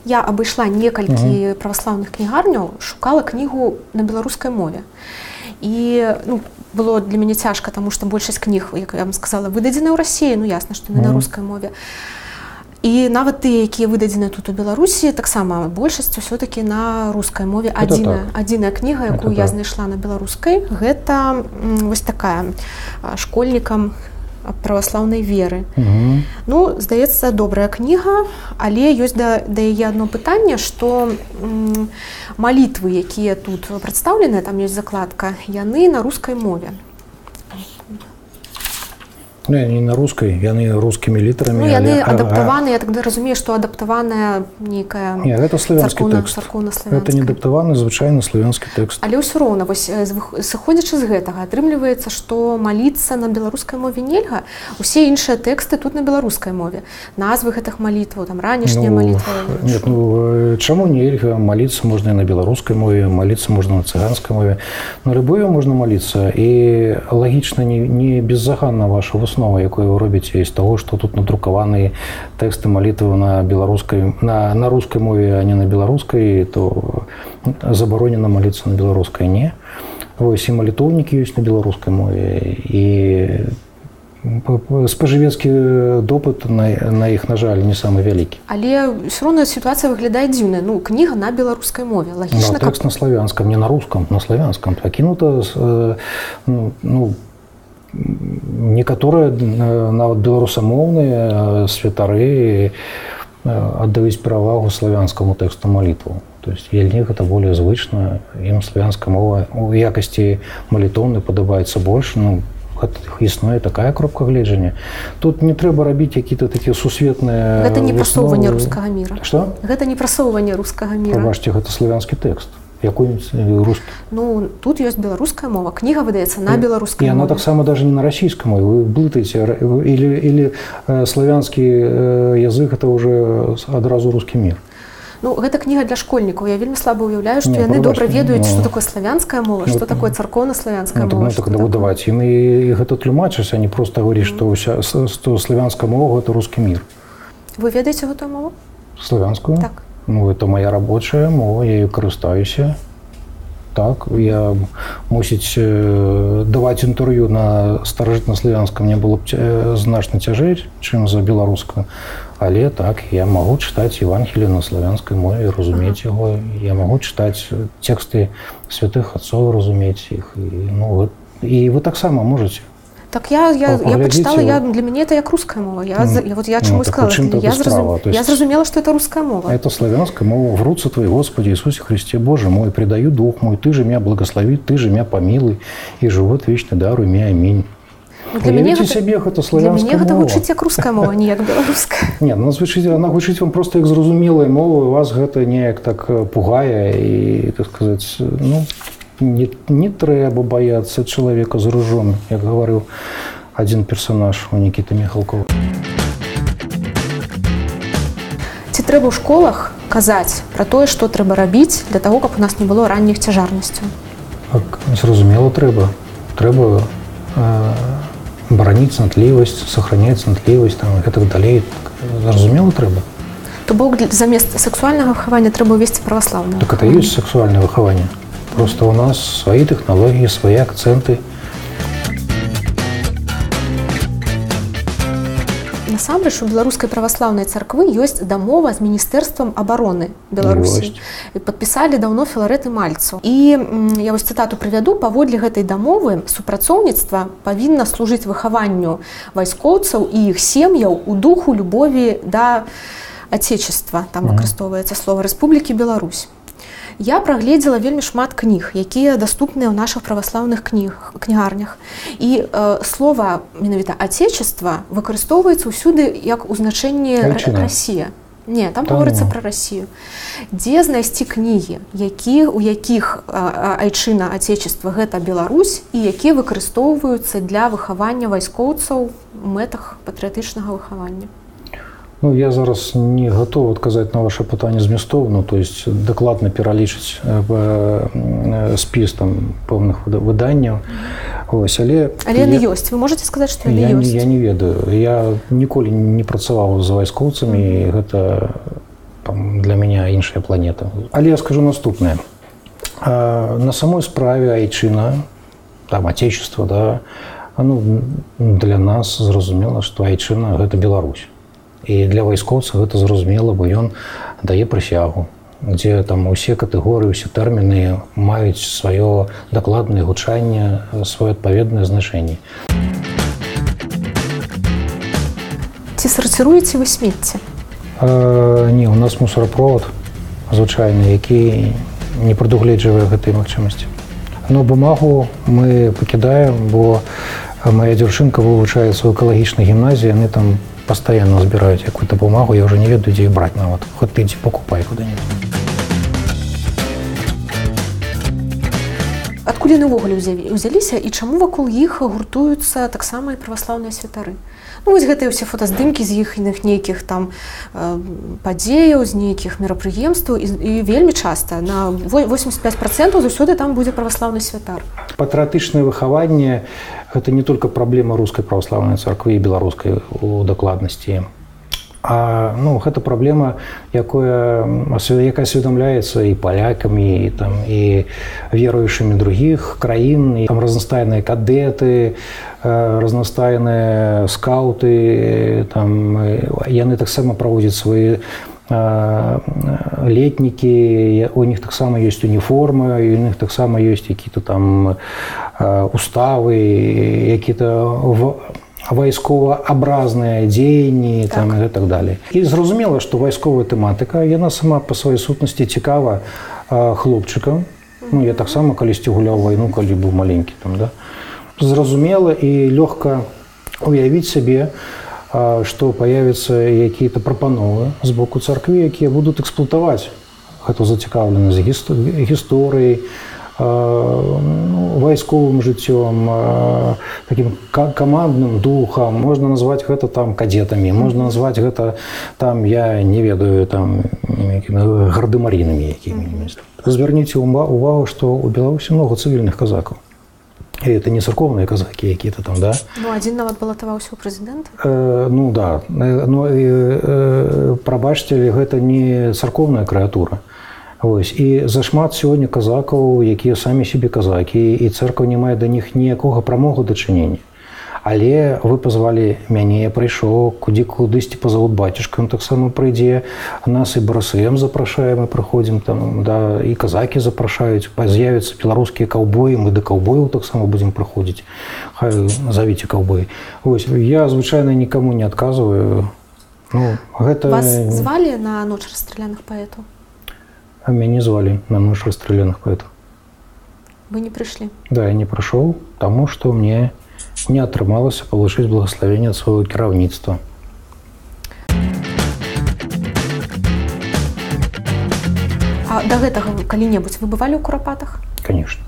Я абышла некалькі праваслаўных кнігарняў, шукала кнігу на беларускай мове. І было для мяне цяжка, таму што большасць кніг, як я вам сказала, выдадзены ў Расіі, ну ясна, што не на рускай мове. І нават тыя, якія выдадзены тут у Беларусі, таксама большасць ўсё-такі на рускай мове. Адзіная кніга, якую я знайшла на беларускай, гэта вось такая школьнікам праваслаўнай веры. Ну, здаецца, добрая кніга, але ёсць да яе адно пытанне, што малітвы, якія тут прадстаўленыя, там ёсць закладка, яны на рускай мове. Не, не на рускай, яны рускімі літарамі. Ну, яны адаптаваны, я так разумею, што адаптаваная нейкая царкоўна-славянскі. Не, гэта славянскі тэкст. Гэта не адаптаваны, звычайны славянскі тэкст. Але ўсё роўна, вось, сыходзячы з гэтага, атрымліваецца, што маліцца на беларускай мове нельга. Усе іншыя тэксты тут на беларускай мове. Назвы гэтых малітваў, там ранішняя малітва. Нет, чаму нельга? Маліцца можна і на беларускай мове, маліцца можна на цыганскай мове. На любой можна маліцца. І лагічна, не беззаганна ваша основа, якую вы робіце з таго, што тут надрукаваныя тэксты малітвы на рускай мове, а не на беларускай, то забаронена маліцца на беларускай. Не. Вось, і малітоўнікі ёсць на беларускай мове, і спажывецкі допыт на іх, на жаль, не самы вялікі. Але ўсё роўна сітуацыя выглядае дзіўна. Ну, кніга на беларускай мове. Лагічна, тэкст на славянскам, не на рускам, на славянскам. Пакінута, некаторыя нават беларусамоўныя святары аддаюць перавагу славянскаму тэксту малітваў. То есть для них гэта более звычна, ім славянская мова у якасці малітоўнай падабаецца больш. Існуе такая кропка гледжання. Тут не трэба рабіць якія-то такія сусветныя... Гэта не прасоўванне рускага міра. Што? Гэта не прасоўванне рускага міра. Прабачце, гэта славянскі тэкст. Якой-нибудь русский? Ну, тут есть белорусская мова. Книга выдается на белорусской мове. И она так само даже не на российской мове. Вы блытаете. Или славянский язык – это уже одразу русский мир. Ну, гэта кніга для школьнікаў. Я вельмі слаба уяўляю, што яны добра ведаюць, што такое славянская мова, што такое царкоўна-славянская мова. Ну, так даваць. Ім і гэта тлумачыць, а не проста гаварыць, што славянская мова – гэта рускі мір. Вы ведаеце гэтую мову? Славянскую? Так. Ну, это моя рабочая мова, я ею карыстаюся. Так, я, мусіць, даваць інтэрв'ю на старажытна-славянскам мне было б значна цяжэй, чым за беларускую. Але так, я магу чытаць Евангелие на славянскай мове, разумець яго. Я магу чытаць тэксты святых отцоў, разумець іх. І вы таксама можаце. Так я почитала, для меня это як русская мова. Я чему и сказала, я зразумела, что это русская мова. Это славянская мова. «Врутся Твои, Господи Иисусе Христе, Боже мой, предаю дух мой, Ты же меня благослови, Ты же меня помилуй, и живот вечный даруй мне, аминь». Уявіце сябе, гэта славянская мова. Для мяне гэта гучыць як руская мова, не як беларуская. Не, она гучыць вам просто як зразумелая мова, вас гэта неяк так пугае і, так сказаць, не трэба баяцца чалавека з ружом, як гаварыў адзін персанаж у Нікіты Міхалкова. Ці трэба ў школах казаць пра тое, што трэба рабіць для таго, каб у нас не было ранніх цяжарнасцяў? Зразумела, трэба бараніць цнотлівасць, сохраняць цнотлівасць там, і гэтак далей. Зразумела, трэба. То бок замест сексуальнага выхавання трэба ўвесці праваслаўнае. Так это ёсць сексуальнае выхаванне. Просто у нас свае тэхналогіі, свае акцэнты. Насамрэч, у беларускай праваслаўнай царквы ёсць дамова з міністэрствам абароны Беларусі. Падпісалі даўно Філарэт і Мальцаў. І я вось цытату прывяду, паводле гэтай дамовы супрацоўніцтва павінна служыць выхаванню вайскоўцаў і іх сем'яў у духу любові да Отечества, там выкарыстоўваецца слова, Рэспублікі Беларусь. Я прагледзела вельмі шмат кніг, якія даступныя ў нашых праваслаўных кнігарнях. І слова менавіта «Отечество» выкарыстоўваецца ўсюды як у значэнні «Расія». Не, там гаворыцца пра Расію. Дзе знайсці кнігі, у якіх айчына Отечества гэта Беларусь і якія выкарыстоўваюцца для выхавання вайскоўцаў у мэтах патрыятычнага выхавання? Ну, я зараз не готов адказаць на ваше пытанне зместовно, то есть дакладна пералічыць спіс там пэўных выданняў. Але яны ёсць. Вы можете сказаць, што яны ёсць? Я не ведаю. Я ніколі не працаваў з вайскоўцамі, і гэта там, для мяне іншая планета. Але я скажу наступнае. На самой справе айчына, там, Отечество, да, для нас зразумела, што айчына – гэта Беларусь. І для вайскоўца гэта зразумела, бо ён дае прысягу, дзе там усе катэгорыі, усе тэрміны маюць сваё дакладнае гучанне, сваё адпаведнае значэнне. Ці сарціруеце вы смецце? Не, у нас мусараправод звычайны, які не прадугледжвае гэтай магчымасці. Но бумагу мы пакідаем, бо моя дзяўчынка вывучаецца ў экалагічнай гімназіі, яны там постоянно збіраюць какую-то бумагу, я уже не ведаю, дзе іх браць нават. Хоць ты ідзі покупай куды-нибудь. Адкуль яны ўвогуле ўзяліся і чаму вакол іх гуртуюцца таксама і праваслаўныя святары? Ну, вось гэтыя ўсе фотаздымкі з іхных нейкіх там падзеяў, з нейкіх мерапрыемстваў і вельмі часта, на 85% заўсёды там будзе праваслаўны святар. Патрыятычнае выхаванне – гэта не толькі праблема рускай праваслаўнай царквы і беларускай у дакладнасці. Гэта праблема, якая асведамляецца і палякамі, і веруючымі другіх краін, і там разнастайныя кадэты, разнастайныя скаўты, яны таксама праводзяць свае летнікі, у них таксама ёсць уніформы, у них таксама ёсць якія-то там уставы, якія-то вайсковаабразныя дзеянні, там, і так далее. І зразумела, што вайсковая тэматыка, яна сама па сваёй сутнасці цікава хлопчыкам. Я таксама калісьці гуляў вайну, калі быў маленькі. Зразумела і лёгка уявіць сабе, што паявяцца якія-то прапановы з боку царквы, якія будуць эксплуатаваць гэту зацікаўленасць гісторыяй, вайсковым жыццём, таким камандным духам. Можна назваць гэта там кадетамі, можна назваць гэта там, я не ведаю, там гардэмарінамі якімі-небудзь. Звярніце увагу, што ў Беларусі много цывільных казакаў. І это не царкоўныя казакі якія-то там, да? Адзін нават балатаваўся ў прэзідэнты? Да. Прабачце, гэта не царкоўная крэатура. І зашмат сёння казакаў, якія самі сябе казакі, і цэрква не мае да них ніякога прамога дачынення. Але вы пазвалі мяне, я прыйшоў, кудысьці пазавуць бацюшка, ён таксама прыйдзе, нас і барасыем запрашаем, мы прыходзім, і казакі запрашаюць, з'явяцца беларускія каўбоі, мы да каўбояў таксама будзем прыходзіць, хай завіце каўбоі. Я звычайна нікаму не адказваю. Вас звалі на ноч расстраляных паэтаў? А мяне звалі на ноч расстраляных паэтаў. Вы не прыйшлі? Да, я не прыйшоў, таму што мне не атрымалася палучыць благаславенне ад свайго кіраўніцтва. А да гэтага калі-небудзь вы бывалі ў Курапатах? Конечно.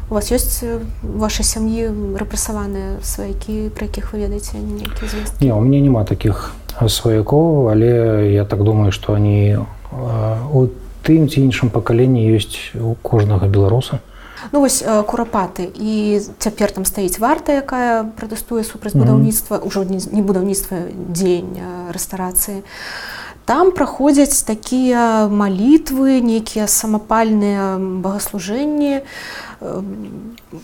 У вас ёсць у вашай сям'і рэпрэсаваныя сваякі, пра якіх вы ведаеце нейкія звесткі? Не, у мяне няма такіх сваякоў, але я так думаю, што они у тым ці іншым пакаленні ёсць у кожнага беларуса. Ну вось курапаты, і цяпер там стаіць варта, якая пратэстуе супраць будаўніцтва, ўжо не будаўніцтва, дзеяння рэстарацыі. Там праходзяць такія малітвы, нейкія самапальныя богаслужэнні.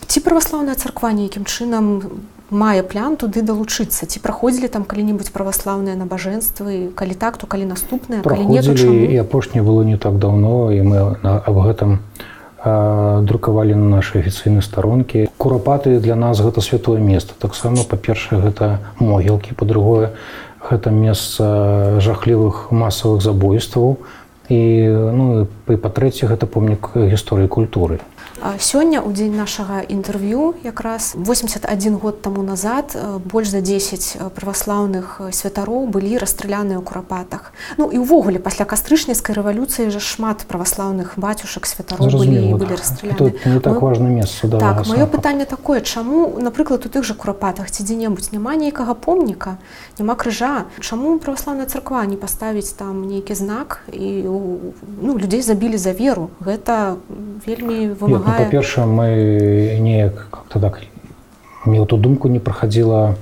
Ці праваслаўная царква нейкім чынам мае план туды далучыцца? Ці праходзілі там калі-небудзь праваслаўныя набажэнствы? Калі так, то калі наступныя, калі не, то чаму? Праходзілі, і апошняе было не так даўно, і мы аб гэтым друкавалі на нашай афіцыйнай старонкі. Курапаты для нас гэта святое место. Таксама, па-першае, гэта могілкі, па-другое, гэта месца жахлівых масавых забойстваў, і па-трэцяе, гэта помнік гісторыі культуры. Сёння, у дзень нашага інтэрв'ю, якраз 81 год таму назад больш за 10 праваслаўных святароў былі расстраляныя ў курапатах. Ну і ўвогуле, пасля кастрычніцкай рэвалюцыі жа шмат праваслаўных бацюшак, святароў былі расстраляны. Тут не так важна месца. Так, маё пытанне такое, чаму, напрыклад, у тых жа курапатах ці дзе-небудзь няма нейкага помніка, няма крыжа? Чаму праваслаўная царква не паставіць там нейкі знак, і людзей забілі за веру? Гэта вельмі вымагае. Па-першае, мы неяк как-то так, мне эту думку не праходзіла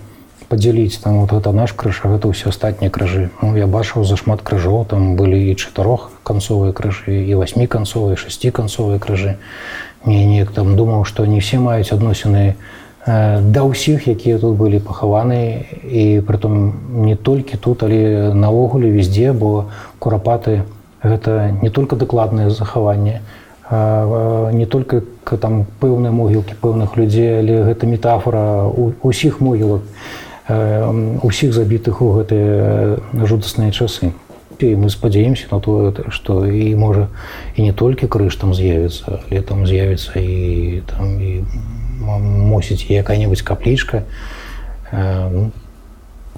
падзяліць, там вот гэта наш крыж, а гэта ўсе астатнія крыжы. Ну, я бачыў зашмат крыжоў, там былі і 4-канцовыя крыжы, і 8-канцовыя, 6-канцовыя крыжы. Мне неяк там думаў, што не все маюць адносіны да ўсіх, якія тут былі пахаваны, і притом не толькі тут, але наогуле везде, бо курапаты гэта не толькі дакладнае захаванне, не толькі там пэўныя могілкі пэўных людзей, але гэта метафора усіх могілак, усіх забітых у гэтыя жудасныя часы. І мы спадзяемся на тое, што і можа і не толькі крыж там з'явіцца, але там з'явіцца і там і мусіць якая-небудзь каплічка.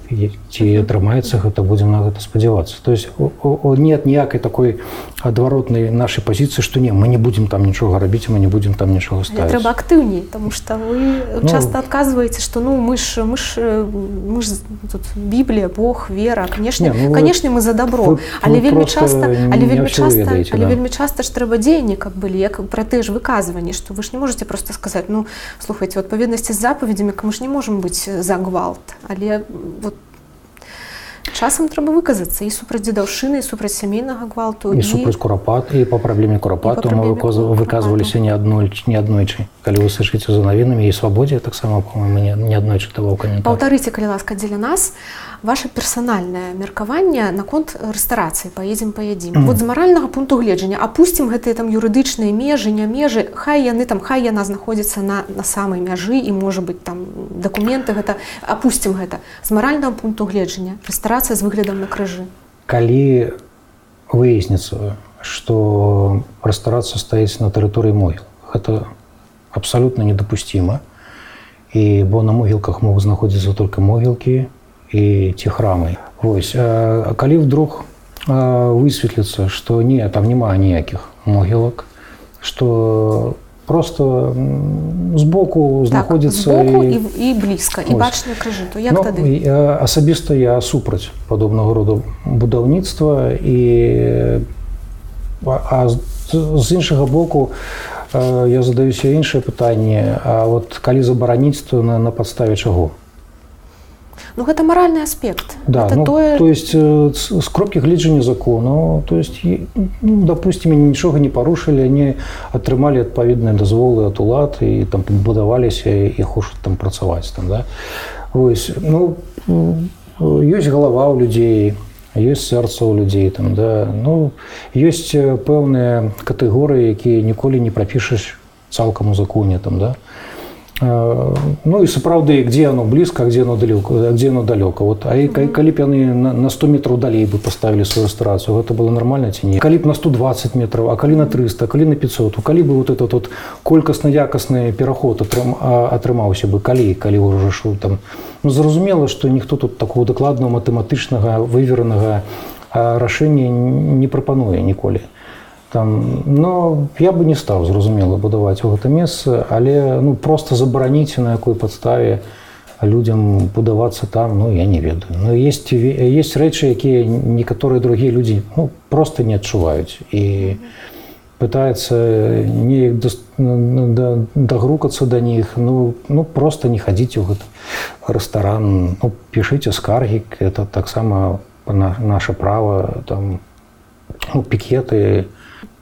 Ці атрымаецца гэта, будзем на гэта спадзявацца. То есть нет ніякай такой адваротнай нашай пазіцыі, што не, мы не будзем там нічога рабіць, мы не будзем там нічога ставіць. Трэба актыўней, таму што вы часта адказваеце, што мы ж тут Біблія, Бог, вера, канешне мы за добро, але вельмі часта ж трэба дзеянні, каб былі, як пра тыя ж выказванні, што вы ж не можаце проста сказаць, слухайце, у адпаведнасці з запаведзямі мы ж не можам быць за гвалт, але часам трэба выказацца і супраць дзедаўшчыны, і супраць сямейнага гвалту, і супраць курапат, і па праблеме курапату мы выказваліся не аднойчы. Калі вы сачыце за навінамі, і Свабодзе таксама, па-моему, не аднойчы даваў каментар. Паўтарыце, калі ласка, дзеля нас ваше персанальнае меркаванне наконт рэстарацыі паедзем. Вот з маральнага пункту гледжання апусцім гэтыя там юрыдычныя межы, не межы, хай яна знаходзіцца на самай мяжы, і можа быць там дакументы, гэта апусцім гэта. З маральнага пункту гледжання рэстарацыя з выглядам на крыжы. Калі выясніцца, што рэстарацыя стаіць на тэрыторыі могіл, гэта абсалютна недапусціма, і бо на могілках могуць знаходзіцца толькі могілкі і ці храмы. Вось, калі вдруг высветліцца, што не, там няма ніякіх могілак, што просто збоку знаходзіцца... Збоку і блізка, і бачныя крыжы, то як тады? Асабіста я супраць падобнага роду будаўніцтва, а з іншага боку я задаюся іншае пытанне, а вот калі забараніць, то на падставе чаго? Гэта маральны аспект. Да, то есть з кропкі гледжання закону, то есть, допустим, нічога не парушылі, они атрымалі адпаведныя дазволы ад улад і там будаваліся і хочуць там працаваць. Вось, ёсць галава ў людзей, ёсць сэрца ў людзей, ёсць пэўныя катэгорыі, якія ніколі не прапішаш цалкам у законе. І сапраўды, где оно блізка, а где оно далёка. А калі б яны на 100 метраў далей бы поставілі сваю рэстарацыю, гэта было нармальна ці не? Калі б на 120 метраў, а калі на 300, а калі на 500, калі бы вот этот колькасна-якасны пераход атрымаўся бы, калі ўжо шоў там. Зразумела, што ніхто тут такого дакладнага, матэматычнага, выверанага рашэння не прапануе ніколі. Но я бы не стаў, зразумела, будаваць у гэта месца, але просто забараніць на якой падставе людям будавацца там, ну, я не ведаю. Но есть рэчы, якія некаторыя другія людзі просто не адчуваюць. І пытаецца неяк дагрукацца да них, просто не хадзіце ў гэты рэстаран, пішыце скаргі, это таксама наше право, там, пікеты.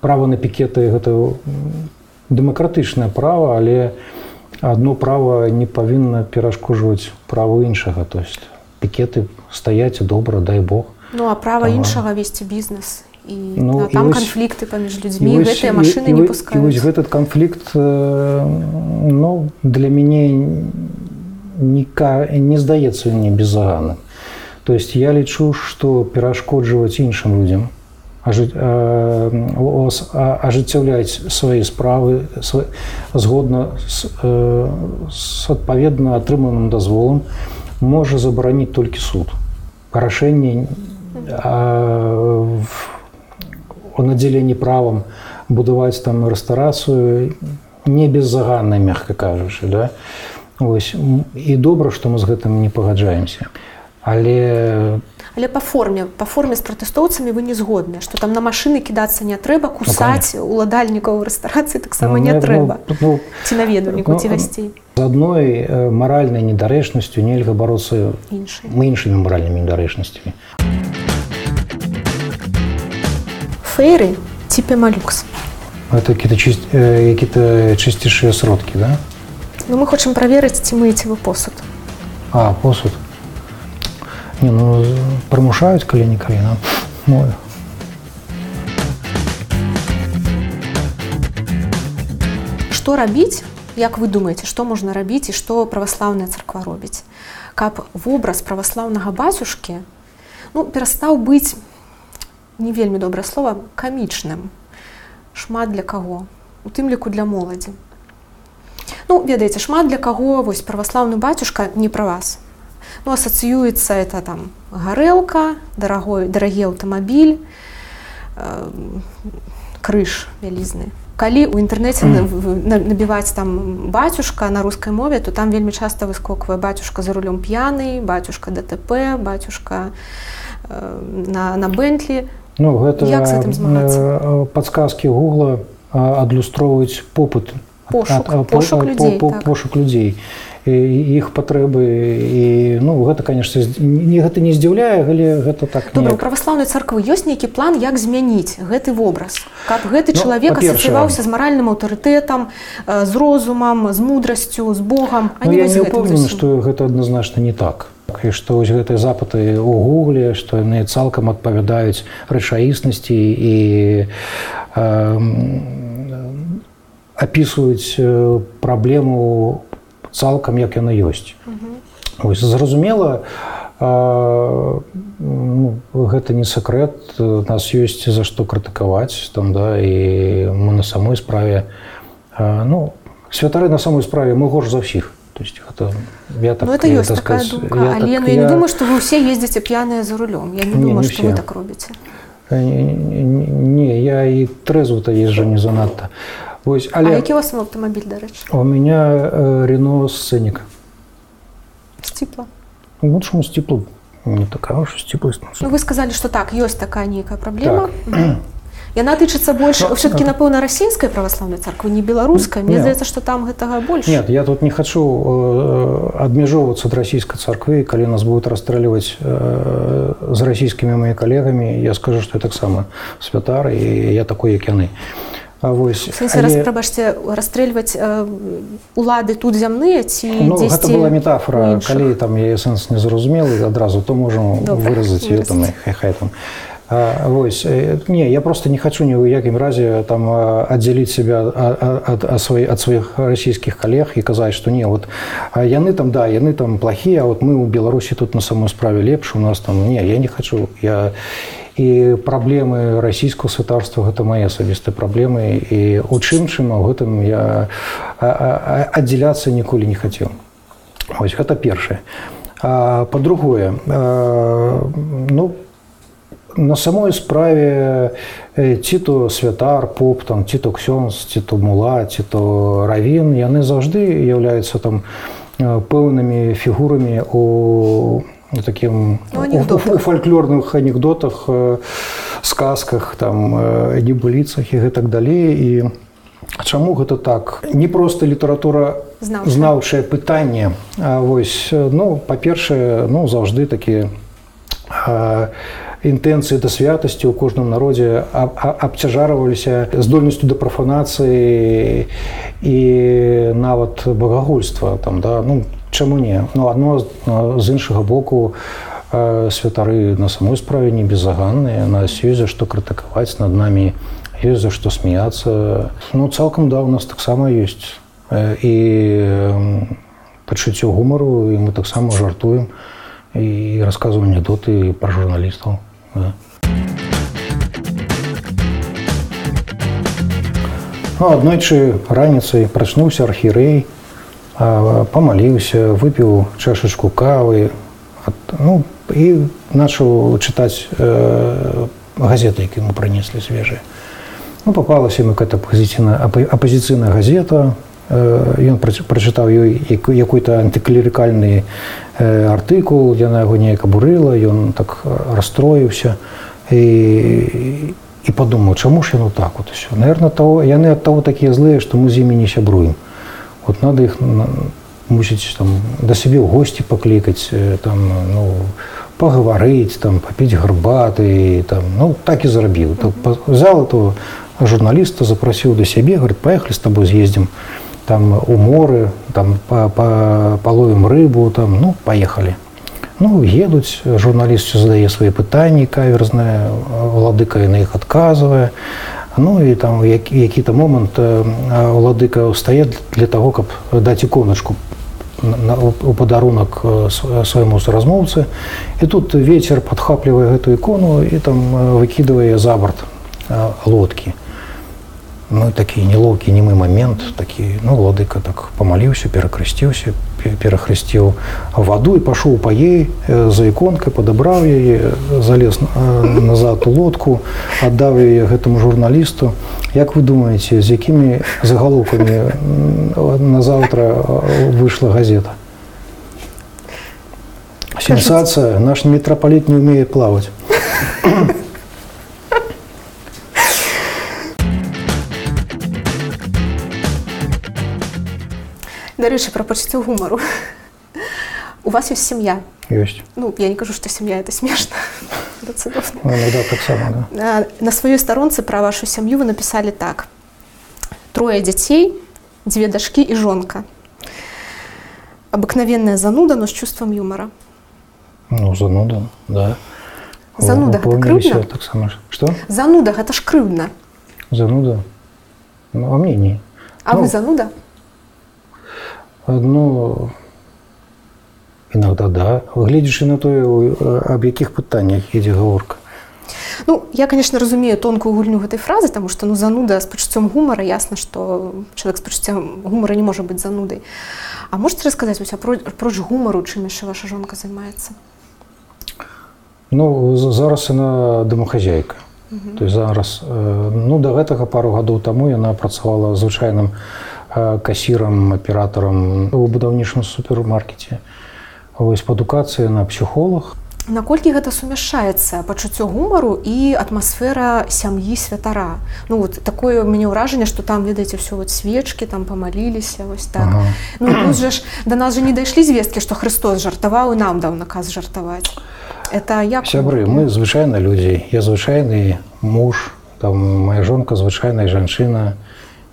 Право на пікеты – гэта дэмакратычнае права, але одно право не павінна перашкоджваць праву іншага. То есть пікеты стаяць добра, дай Бог. Ну, а права іншага весці бізнес. І там канфлікты паміж людзьмі, гэтыя машыны не пускаюць. І вось гэты канфлікт, для мяне не здаецца мне беззаганным. То есть я лічу, што перашкоджваць іншым людзям, ажыццяўляць свае справы згодна з адпаведна атрыманым дазволам можа забараніць толькі суд. Рашэнне о надзеленні правам будаваць там рэстарацыю не беззаганна, мякка кажучы, да? Ось. І добра, што мы з гэтым не пагаджаемся. Але па форме з пратэстоўцамі вы не згодныя, што там на машыны кідацца не трэба, кусаць уладальнікаў рэстарацыі таксама не трэба. Ці наведвальнікаў, ці гасцей. З адной маральнай недарэчнасцю нельга бароцца іншымі маральнымі недарэчнасцямі. Фейры ці Пемалюкс? Это какие-то чистейшие сродки, да? Ну, мы хочам праверыць, ці мыеце вы посуд. А, посуд. Не, прымушаюць калі-нікалі, мою. Што рабіць, як вы думаеце, што можна рабіць і што праваслаўная царква робіць? Каб вобраз праваслаўнага бацюшкі перастаў быць, не вельмі добрае слова, камічным. Шмат для каго, у тым ліку для моладзі. Ведаеце, шмат для каго праваслаўны бацюшка не пра вас. Асацыюецца это там гарэлка, дарагі аўтамабіль, крыж вялізны. Калі ў інтэрнэце набіваць там бацюшка на рускай мове, то там вельмі часта выскоквае бацюшка за рулём п'яны, бацюшка ДТП, бацюшка на Бентлі. Як з гэтым змагацца? Падсказкі Гугла адлюстроўваюць попыт. Пошук людзей. Іх патрэбы. І гэта, конечно, гэта не здзіўляе, але гэта так не... Добра, у праваслаўнай царквы ёсць нейкі план, як змяніць гэты вобраз? Каб гэты чалавек асацыяваўся з маральным аўтарытэтам, з розумам, з мудрасцю, з Богам, а не вось гэтым. Я не ўпэўнены, што гэта адназначна не так. І што вось гэтыя запыты ў Гугле, што яны цалкам адпавядаюць рэчаіснасці і апісваюць праблему цалкам, як яна ёсць. Зразумела, гэта не сакрэт, у нас ёсць за што крытыкаваць, і мы на самой справе, святары на самой справе, мы горш за ўсіх. Это ёсць такая думка, але я не думаю, што вы ўсе ездзіце п'яныя за рулём. Я не думаю, што вы так робіце. Не, я і трэзву-то езжу не занадта. А які у вас аўтамабіль, дарэчы? У меня Renault Scenic. Сціпла? Чаму сціпла? Не такая уж сціпласць. Вы сказалі, што так, ёсць такая нейкая праблема. Яна тычыцца больш, все-таки, напэўна, расійскай праваслаўнай царквы, не беларускай. Мне здаецца, што там гэтага больш. Нет, я тут не хочу адмяжоўвацца ад расійскай царквы. Калі нас будуць расстрэльваць з расійскімі моими коллегами, я скажу, што я таксама святар, і я такой, як яны. В сэнсе, прабачце, расстрэльваць улады тут зямныя ці дзесьці... Гэта была метафора. Калі там яе сэнс не зразумелы адразу, то можам выразаць ее там, хай там. Не, я просто не хочу ни в якім разе там отделить себя от своих российских коллег и сказать, что не, вот яны там, да, яны там плохие, а вот мы у Беларуси тут на самой справе лепш, у нас там, не, я не хочу. И проблемы российского святарства – это мои особистые проблемы, и у чым в этом я отделяться ніколі не хотел. Вот, это первое. По-другое, на самой справе ці то святар, поп, там, ці то ксёндз, ці то мула, ці то равін, яны заўжды являюцца там пэўнымі фігурамі у фальклорных анекдотах, сказках, небыліцах і гэтак далей. І чаму гэта так? Не проста літаратура знаўчае пытанне, а вось, па-першае, заўжды такі інтэнцыі да святасці ў кожным народзе абцяжарваліся здольнасцю да прафанацыі і нават багагульства. Чаму не? Адно з іншага боку, святары на самой справе не безаганныя, нас ёсць за што крытыкаваць, над намі ёсць за што смяяцца. Цалкам, у нас таксама ёсць і пачуццё гумару, і мы таксама жартуем і расказваем анекдоты пра журналістаў. Аднойчы раніцай прачнуўся архірэй, памаліўся, выпіў чашачку кавы і пачаў чытаць газеты, які ему прынеслі свежыя. Папалася ему какая-то апозіцыйная газета, ён прачытаў ёй якой-то антыклерыкальны артыкул, яна яго неяк абурыла, ён так расстроіўся і падумаў, чаму ж яно так вот усё. Наверное, яны ад таго такія злыя, што мы з імі не сябруем. Надо іх, мусіць, да сябе ў госці паклікаць, пагаварыць, папіць гарбаты, так і зрабіў. Взял этого журналіста, запрасіў да сябе, говорит, поехали з табой з'ездзім у моры, паловім рыбу, поехали. Едуць, журналіст задае свае пытанні каверзныя, владыка на іх адказвае. І в які-то момент владыка ўстае для таго, каб даць іконачку у падарунак свайму суразмоўцы. І тут вецер падхаплівае гэту ікону і выкідвае за борт лодкі. Такі нелоўкі, немы момент, владыка так памаліўся, перакрысціўся, перахрысціў ваду і пашоў па ёй за іконкай, падабраў яе, залез назад у лодку, аддаў яе гэтаму журналісту. Як вы думаеце, з якімі загалоўкамі назаўтра выйшла газета? Сенсацыя, наш мітрапаліт не ўмее плаваць. Дарэчы, пра пачуццё гумару. У вас ёсць сям'я? Ёсць. Я не кажу, што сям'я – это смешна. Это цудоўна. Иногда так само, да. На сваёй старонцы пра вашу сям'ю вы напісалі так. 3 дзяцей, 2 дачкі і жонка. Абыкновенная зануда, но з чувствам юмора. Зануда, да. Зануда – гэта крыўдна? Што? Зануда – гэта ж крыўдна. Зануда? А мне не. А вы зануда? Иногда да. Глядзячы на тое, аб якіх пытаннях ідзе гаворка. Я, конечно, разумею тонкую гульню гэтай фразы, таму што зануда з пачуццём гумара, ясна, што чалавек з пачуццём гумара не можа быць занудай. А можаце расказаць, апроч гумару, чым яшчэ ваша жонка займаецца? Зараз яна домахазяйка. То есть зараз, да гэтага пару гадоў таму яна працавала звычайным кассірам, аператарам у будаўнічым супермаркеце. Вось па адукацыі на псіхолог. Наколькі гэта сумяшчаецца пачуццё гумару і атмасфера сям'і святара? Такое у мяне ўражанне, што там, ведаеце, ўсё свечкі, там памаліліся, вось так. Плюс жа да нас не дайшлі звесткі, што Христос жартаваў і нам даў наказ жартаваць. Это як? Сябры, мы звычайныя людзі. Я звычайны муж, моя жонка звычайная жанчына.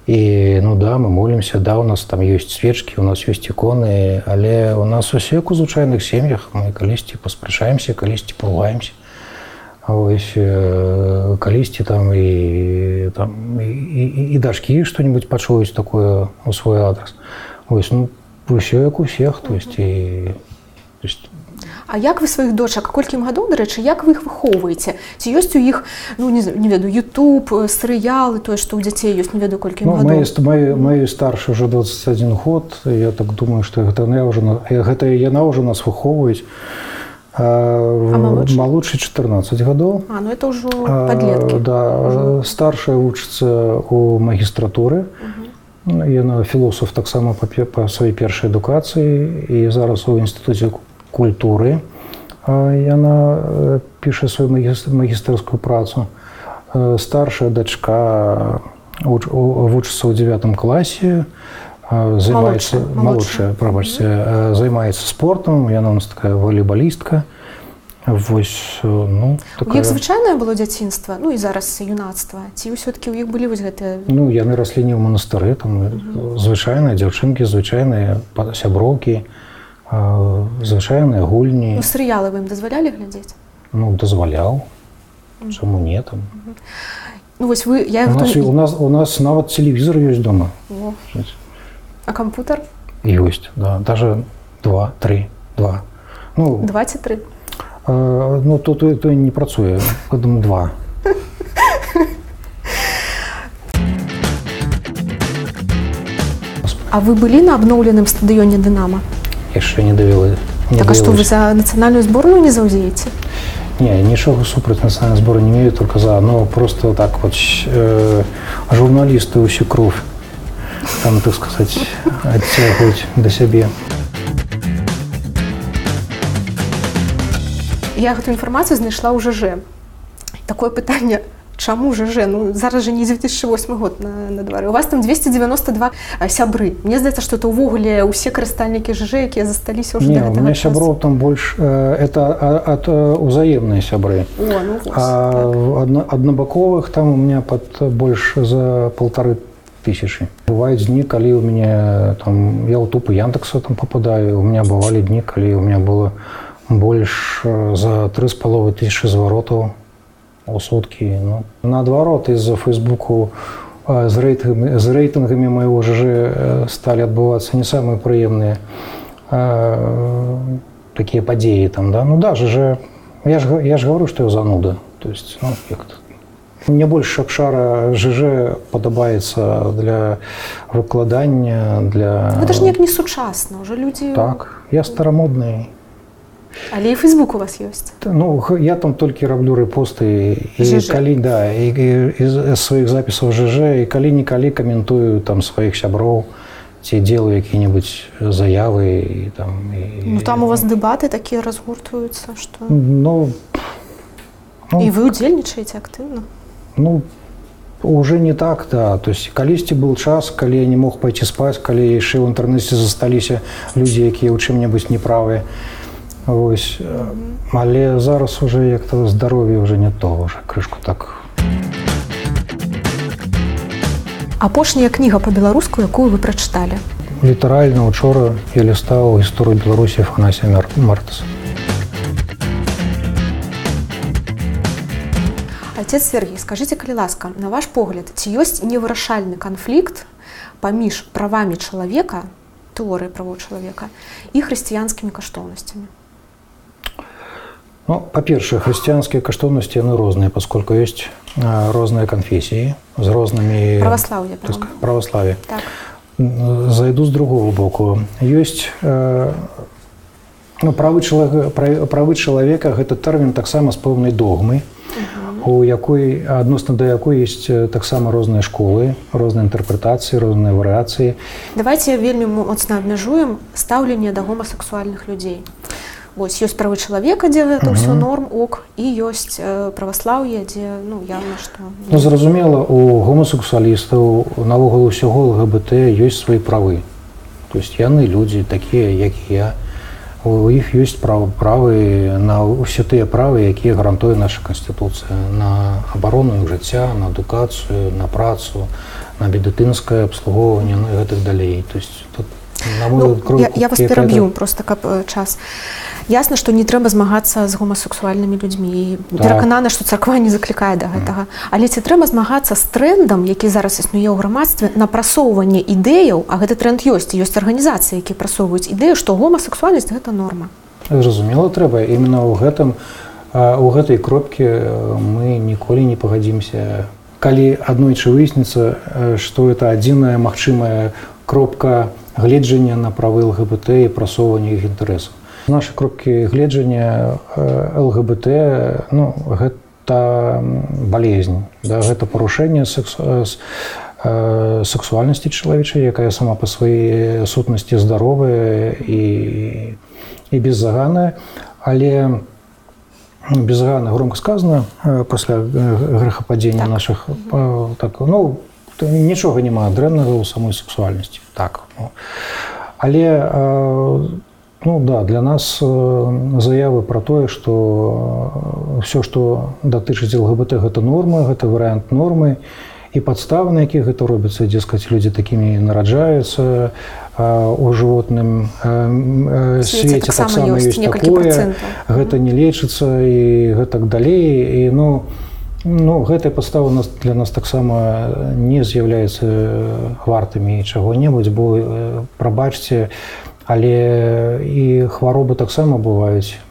І, мы молімся, у нас там ёсць свечкі, у нас ёсць іконы, але у нас усе як у звычайных сем'ях, мы калісьці паспрачаемся, калісьці паругаемся. Калісьці і дачкі што-небудзь пачуюць такое у свой адрас. Усё як у всех, А як вы сваіх дочак, колькі ім гадоў, дарэчы, як вы іх выхоўваеце? Ці ёсць у іх, не ведаю, YouTube, серыялы, тое, што ў дзяцей ёсць, не ведаю, колькі ім гадоў? Маёй старшай ўжо 21 год, я так думаю, што яна ўжо нас выхоўваюць. Малодшай 14 гадоў. Это ўжо падлеткі. Да, старшая вучыцца ў магістратуры Яна філосаф таксама па сваёй першай адукацыі і зараз у інстытуце культуры. Яна піша сваю магістэрскую працу. Старшая дачка вучыцца ў 9 класе, займаецца спортам, яна у нас такая волейбалістка. Вось, ну, такая... У іх звычайнае было дзяцінства, ну і зараз юнацтва, ці ўсё-такі ў іх былі вось гэтыя... Ну, яны раслі не ў манастыры, там звычайныя дзяўчынкі, звычайныя сяброўкі, звычайныя гульні. Ну, серыялы вы ім дазвалялі глядзець? Ну, дазваляў. Чаму не там? Ну, вось вы... У нас нават тэлевізор ёсць дома. О. А кампутер? Ёсць, да. Даже 2. Ну, 2 ці 3? Ну, то не працуе. Я думаю, 2. А вы былі на абноўленым стадыёне «Дынама»? Яшчэ не давялося. Так, а што, вы за нацыянальную зборную не заўзееце? Не, нічога супраць нацыянальнай зборы не имею, только за. Но просто так вот журналісты ўсю кровь, там, так сказать, адцягваюць да сябе. Я гэту інфармацыю знайшла ў ЖЖ. Такое пытанне, чаму ЖЖ? Ну, зараз же не 2008 год на двары. У вас там 292 сябры. Мне здаецца, што это ўвогуле ўсе карыстальнікі ЖЖ, якія засталіся ўжо да гэтага часу. Не, у меня сяброў там больш, это ад узаемныя сябры. О, ну вось. А аднабаковых там у меня больш за 1500. Бываюць дні, калі у меня там, я ў тупы Яндекса там попадаю, у меня бывалі дні, калі у меня было больш за 3500 зваротаў у суткі. Ну, наадварот, из-за Фейсбуку з рэйтынгамі майго ЖЖ сталі адбывацца не самыя прыемныя такія падзеі там, да? Ну да, ЖЖ, я ж говорю, што я зануда. То есть, ну, як-то. Мне больш абшара ЖЖ падабаецца для выкладання, для... Гэта ж неяк не сучасна, уже людзі... Так, я старамодны. Але і Фейсбук у вас ёсць? Ну, я там толькі раблю рэпосты і калі, да, і з сваіх запісаў ЖЖ, і калі-нікалі каментую там сваіх сяброў, ці делаю якія-небудзь заявы і там... Ну, там у вас дэбаты такія разгортваюцца, што... Ну... І вы ўдзельнічаеце актыўна? Ну, уже не так, да. То есть, калісьці был час, калі я не мог пайти спаць, калі яшчэ ў інтэрнэце засталіся людзі, якія ў чым-небудзь неправыя. Ось. Але зараз уже як-то здароўе уже не то, уже крышку так. Апошняя кніга па-беларуску, якую вы прачыталі? Літаральна учора я лістаў гісторыю Беларусі Афанасія Мартаса. Отец Сергій, скажите, калі ласка, на ваш погляд, ці ёсць невырашальны канфлікт паміж правамі чалавека, тэорыяй правоў чалавека, і хрысціянскімі каштоўнасцямі? Ну, па-першае, хрысціянскія каштоўнасці яны розныя, паскольку ёсць розныя канфесіі з рознымі... Праваслаўе, правда? Праваславе. Так. Зайду з другого боку. Ёсць... Ну, правы чалавека – гэта тэрмін таксама з пэўнай догмы, у якой, адносна да якой ёсць таксама розныя школы, розныя інтэрпрэтацыі, розныя варыяцыі. Давайте вельмі моцна абмяжуем стаўленне да гомасексуальных людзей. Вось, ёсць правы чалавека, дзе гэта ўсё норм, ок, і ёсць праваслаўе, дзе, ну, явна, што... Ну, зразумела, у гомасексуалістаў, навогул усяго ЛГБТ ёсць свае правы. То есть яны людзі такія, як і я. У іх ёсць правы на ўсе тыя правы, якія гарантуе наша Канстытуцыя. На абарону іх жыцця, на адукацыю, на працу, на медыцынскае абслугоўванне, ну і гэтак далей. То есть тут... Я вас пераб'ю, просто каб час. Ясна, што не трэба змагацца з гомасексуальнымі людзьмі. Пераканана, што царква не заклікае да гэтага. Але ці трэба змагацца з трэндам, які зараз існуе ў грамадстве, на прасоўванне ідэяў, а гэты трэнд ёсць, ёсць арганізацыі, якія прасоўваюць ідэю, што гомасексуальнасць – гэта норма. Зразумела, трэба. Іменно ў гэтай кропкі мы ніколі не пагадзімся. Калі аднойчы выясніцца, што гэта адзіная магчымая кропка гледжання на правы ЛГБТ і прасоўвання іх інтарэсаў. З нашай кропкі гледжання ЛГБТ, ну, гэта балезнь, да, гэта парушэнне сексуальнасці чалавечай, якая сама па сваёй сутнасці здаровая і беззаганная, але беззаганна, громко сказано, пасля грэхападзення нашых, так, ну, нічога няма дрэннага ў самой сексуальнасці. Так. Але, ну, да, для нас заявы пра тое, што ўсё, што датычыць ЛГБТ, гэта норма, гэта варыянт нормы, і падставы, на якіх гэта робіцца, дзескаць, людзі такімі нараджаюцца, у жывотным свеце таксама ёсць такое, гэта не лечыцца і гэтак далей. І, ну, гэтая падстава для нас таксама не з'яўляецца вартымі чаго-небудзь, бо, прабачце, але і хваробы таксама бываюць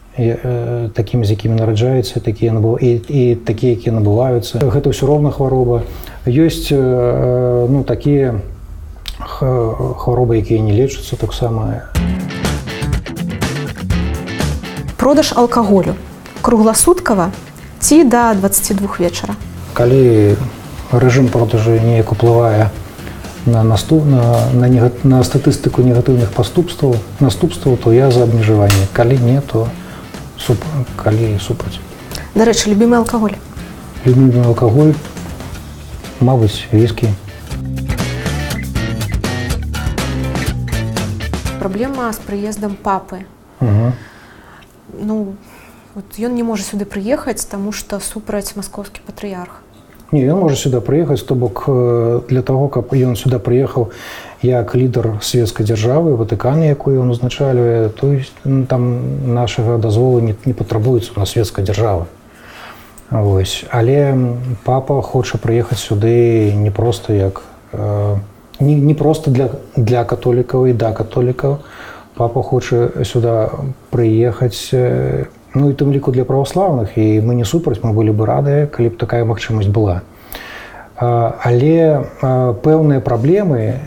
такімі, з якімі нараджаюцца, і такія, якія набываюцца. Гэта ўсё роўна хвароба. Ёсць, ну, такія хваробы, якія не лечацца таксама. Продаж алкаголю кругласуткава ці да 22 вечара? Калі рэжым продажу неяк уплывае на статыстыку негатыўных наступстваў, то я за абмежаванне. Калі не, то калі супраць. Дарэчы, любімы алкаголь? Любімы алкаголь, мабыць, віскі. Праблема з прыездам папы. Ну, вот ён не можа сюды прыехаць, таму што супраць маскоўскі патрыярх. Не, ён можа сюда прыехаць, то бок для таго, каб ён сюда прыехаў як лідар светскай дзяржавы, Ватыкан, якую ён узначальвае, то есть там нашага дазволу не патрабуецца у нас светская дзяржава. Вось. Але папа хоча прыехаць сюды не проста як не проста для католікаў і да католікаў. Папа хоча сюда прыехаць, ну і тым ліку для праваслаўных, і мы не супраць, мы былі бы рады, калі б такая магчымасць была. Але пэўныя праблемы,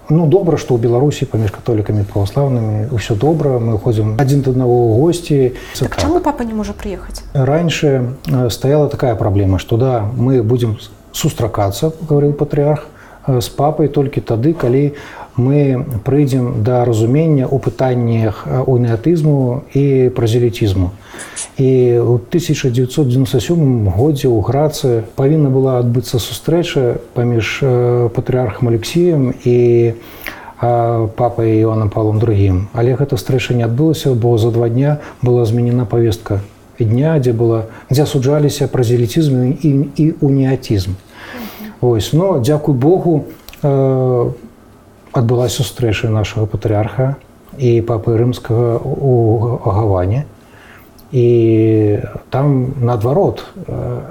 ну добра, што ў Беларусі паміж католікамі і праваслаўнымі ўсё добра, мы ходзім адзін да аднаго ў госці. Так чаму папа не можа прыехаць? Раньше стаяла такая праблема, што да, мы будзем сустракацца, гаварыў патрыарх, з папай толькі тады, калі мы прыйдзем да разумення ў пытаннях уніатызму і празелітізму. І ў 1997 годзе ў Грацы павінна была адбыцца сустрэча паміж патрыархам Алексеем і папай Іоаннам Павлам II. Але гэта стрэча не адбылася, бо за 2 дня была зменена павестка дня, дзе асуджаліся празелітізм і уніатізм. Ось, но, дзякуй Богу, адбылася сустрэча нашага патрыарха і папы Рымскага ў Гаване. І там, наадварот,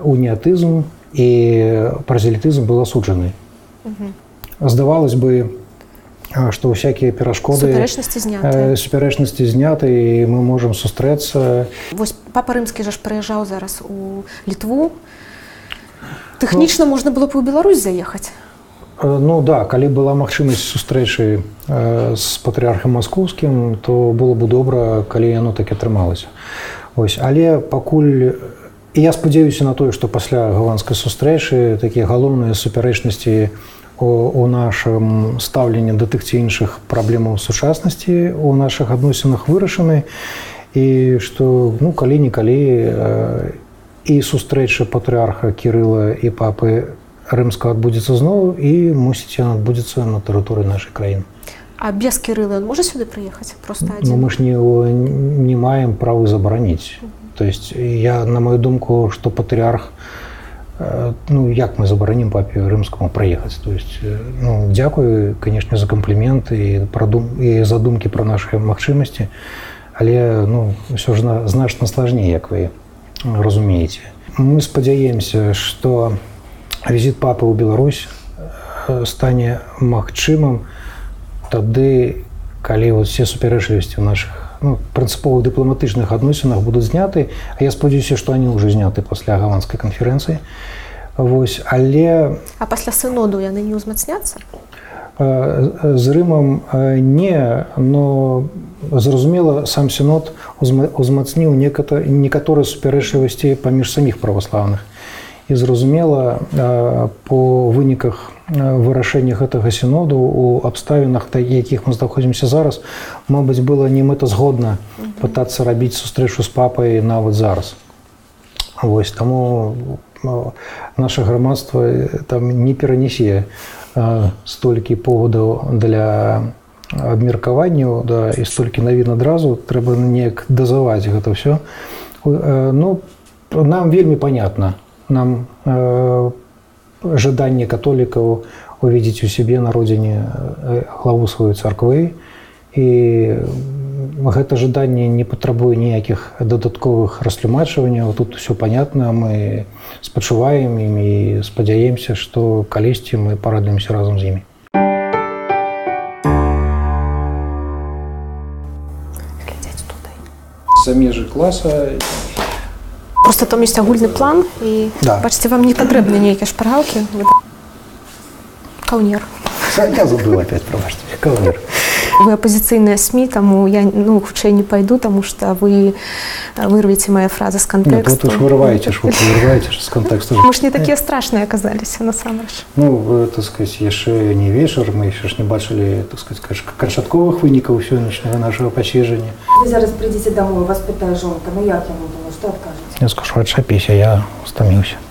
уніатызм і празелітызм был асуджаны. Здавалось бы, што ўсякія перашкоды, супярэчнасці зняты, і мы можам сустрэцца. Вось папа Рымскі жа ж прыязджаў зараз у Літву. Тэхнічна можна было б у Беларусь заехаць? Ну да, калі была магчымасць сустрэчы з патрыархам маскоўскім, то было б добра, калі яно так атрымалася. Ось, але пакуль я спадзяюся на тое, што пасля гаванскай сустрэчы такія галоўныя супярэчнасці у нашым стаўленні да тых ці іншых праблемаў сучаснасці у нашых адносінах вырашаны, і што, ну, калі-нікалі і сустрэча патрыарха Кірыла і папы Рымскага адбудзецца зноў, і, мусіць, яна адбудзецца на тэрыторыі нашай краіны. А без Кірыла ён можа сюды прыехаць? Проста адзін? Ну, мы ж не маем правы забараніць. То есть, на мою думку, што патрыарх, ну, як мы забаранім папе Рымскаму прыехаць? То есть, ну, дзякую, канешне, за кампліменты і за думкі пра нашыя магчымасці, але, ну, ўсё ж значна сложней, як вы разумееце. Мы спадзяемся, што візіт папы ў Беларусь стане магчымым тады, калі все супярэчлівасці ў нашых прынцыповых дыпламатычных адносінах будуць зняты, а я спадзяюся, што они ўжо зняты пасля гаванскай канферэнцыі. Вось, але... А пасля сыноду яны не ўзмацняцца? З Рымам не, но зразумела, сам сінод узмацніў некаторыя супярэчлівасці паміж саміх праваслаўных. І зразумела, по выніках вырашэння гэтага сіноду у абставінах, якіх мы знаходзімся зараз, мабыць, было не мэтазгодна пытацца рабіць сустрэчу з папай нават зараз. Вось, таму наша грамадства там не перанесе столькі поводаў для абмеркаванняў, да, і столькі навін адразу, трэба неяк дазаваць гэта ўсё. Ну, нам вельмі понятно, нам жаданне католікаў увидеть у себе на родине главу сваёй царквы, і гэта жаданне не патрабуе ніякіх дадатковых растлумачванняў. Тут все понятно, мы спачуваем ім і спадзяемся, што калісьці мы парадуемся разам з імі. За межы класа. Просто там есть агульны план, і, да. Бачыце, вам не патрэбны нейкія шпаргалкі. Каўнер. Я забыл опять, пробачьте. Каўнер. Вы апозіцыйныя СМІ, таму я хутчэй не пайду, таму што вы вырвеце мае фразы з кантэксту. Нет, вы ж вырываеце з кантэксту. Мы ж не такія страшныя аказаліся, насамрэч. Ну, так сказать, яшчэ не вечар, мы яшчэ ж не бачылі, так сказать, канчатковых вынікаў сённяшняга нашага паседжання. Вы зараз прыйдзеце домой, вас пытае жонка, ну як я вам думаю, што адкажаце? Я скажу, адчапіся, я стаміўся.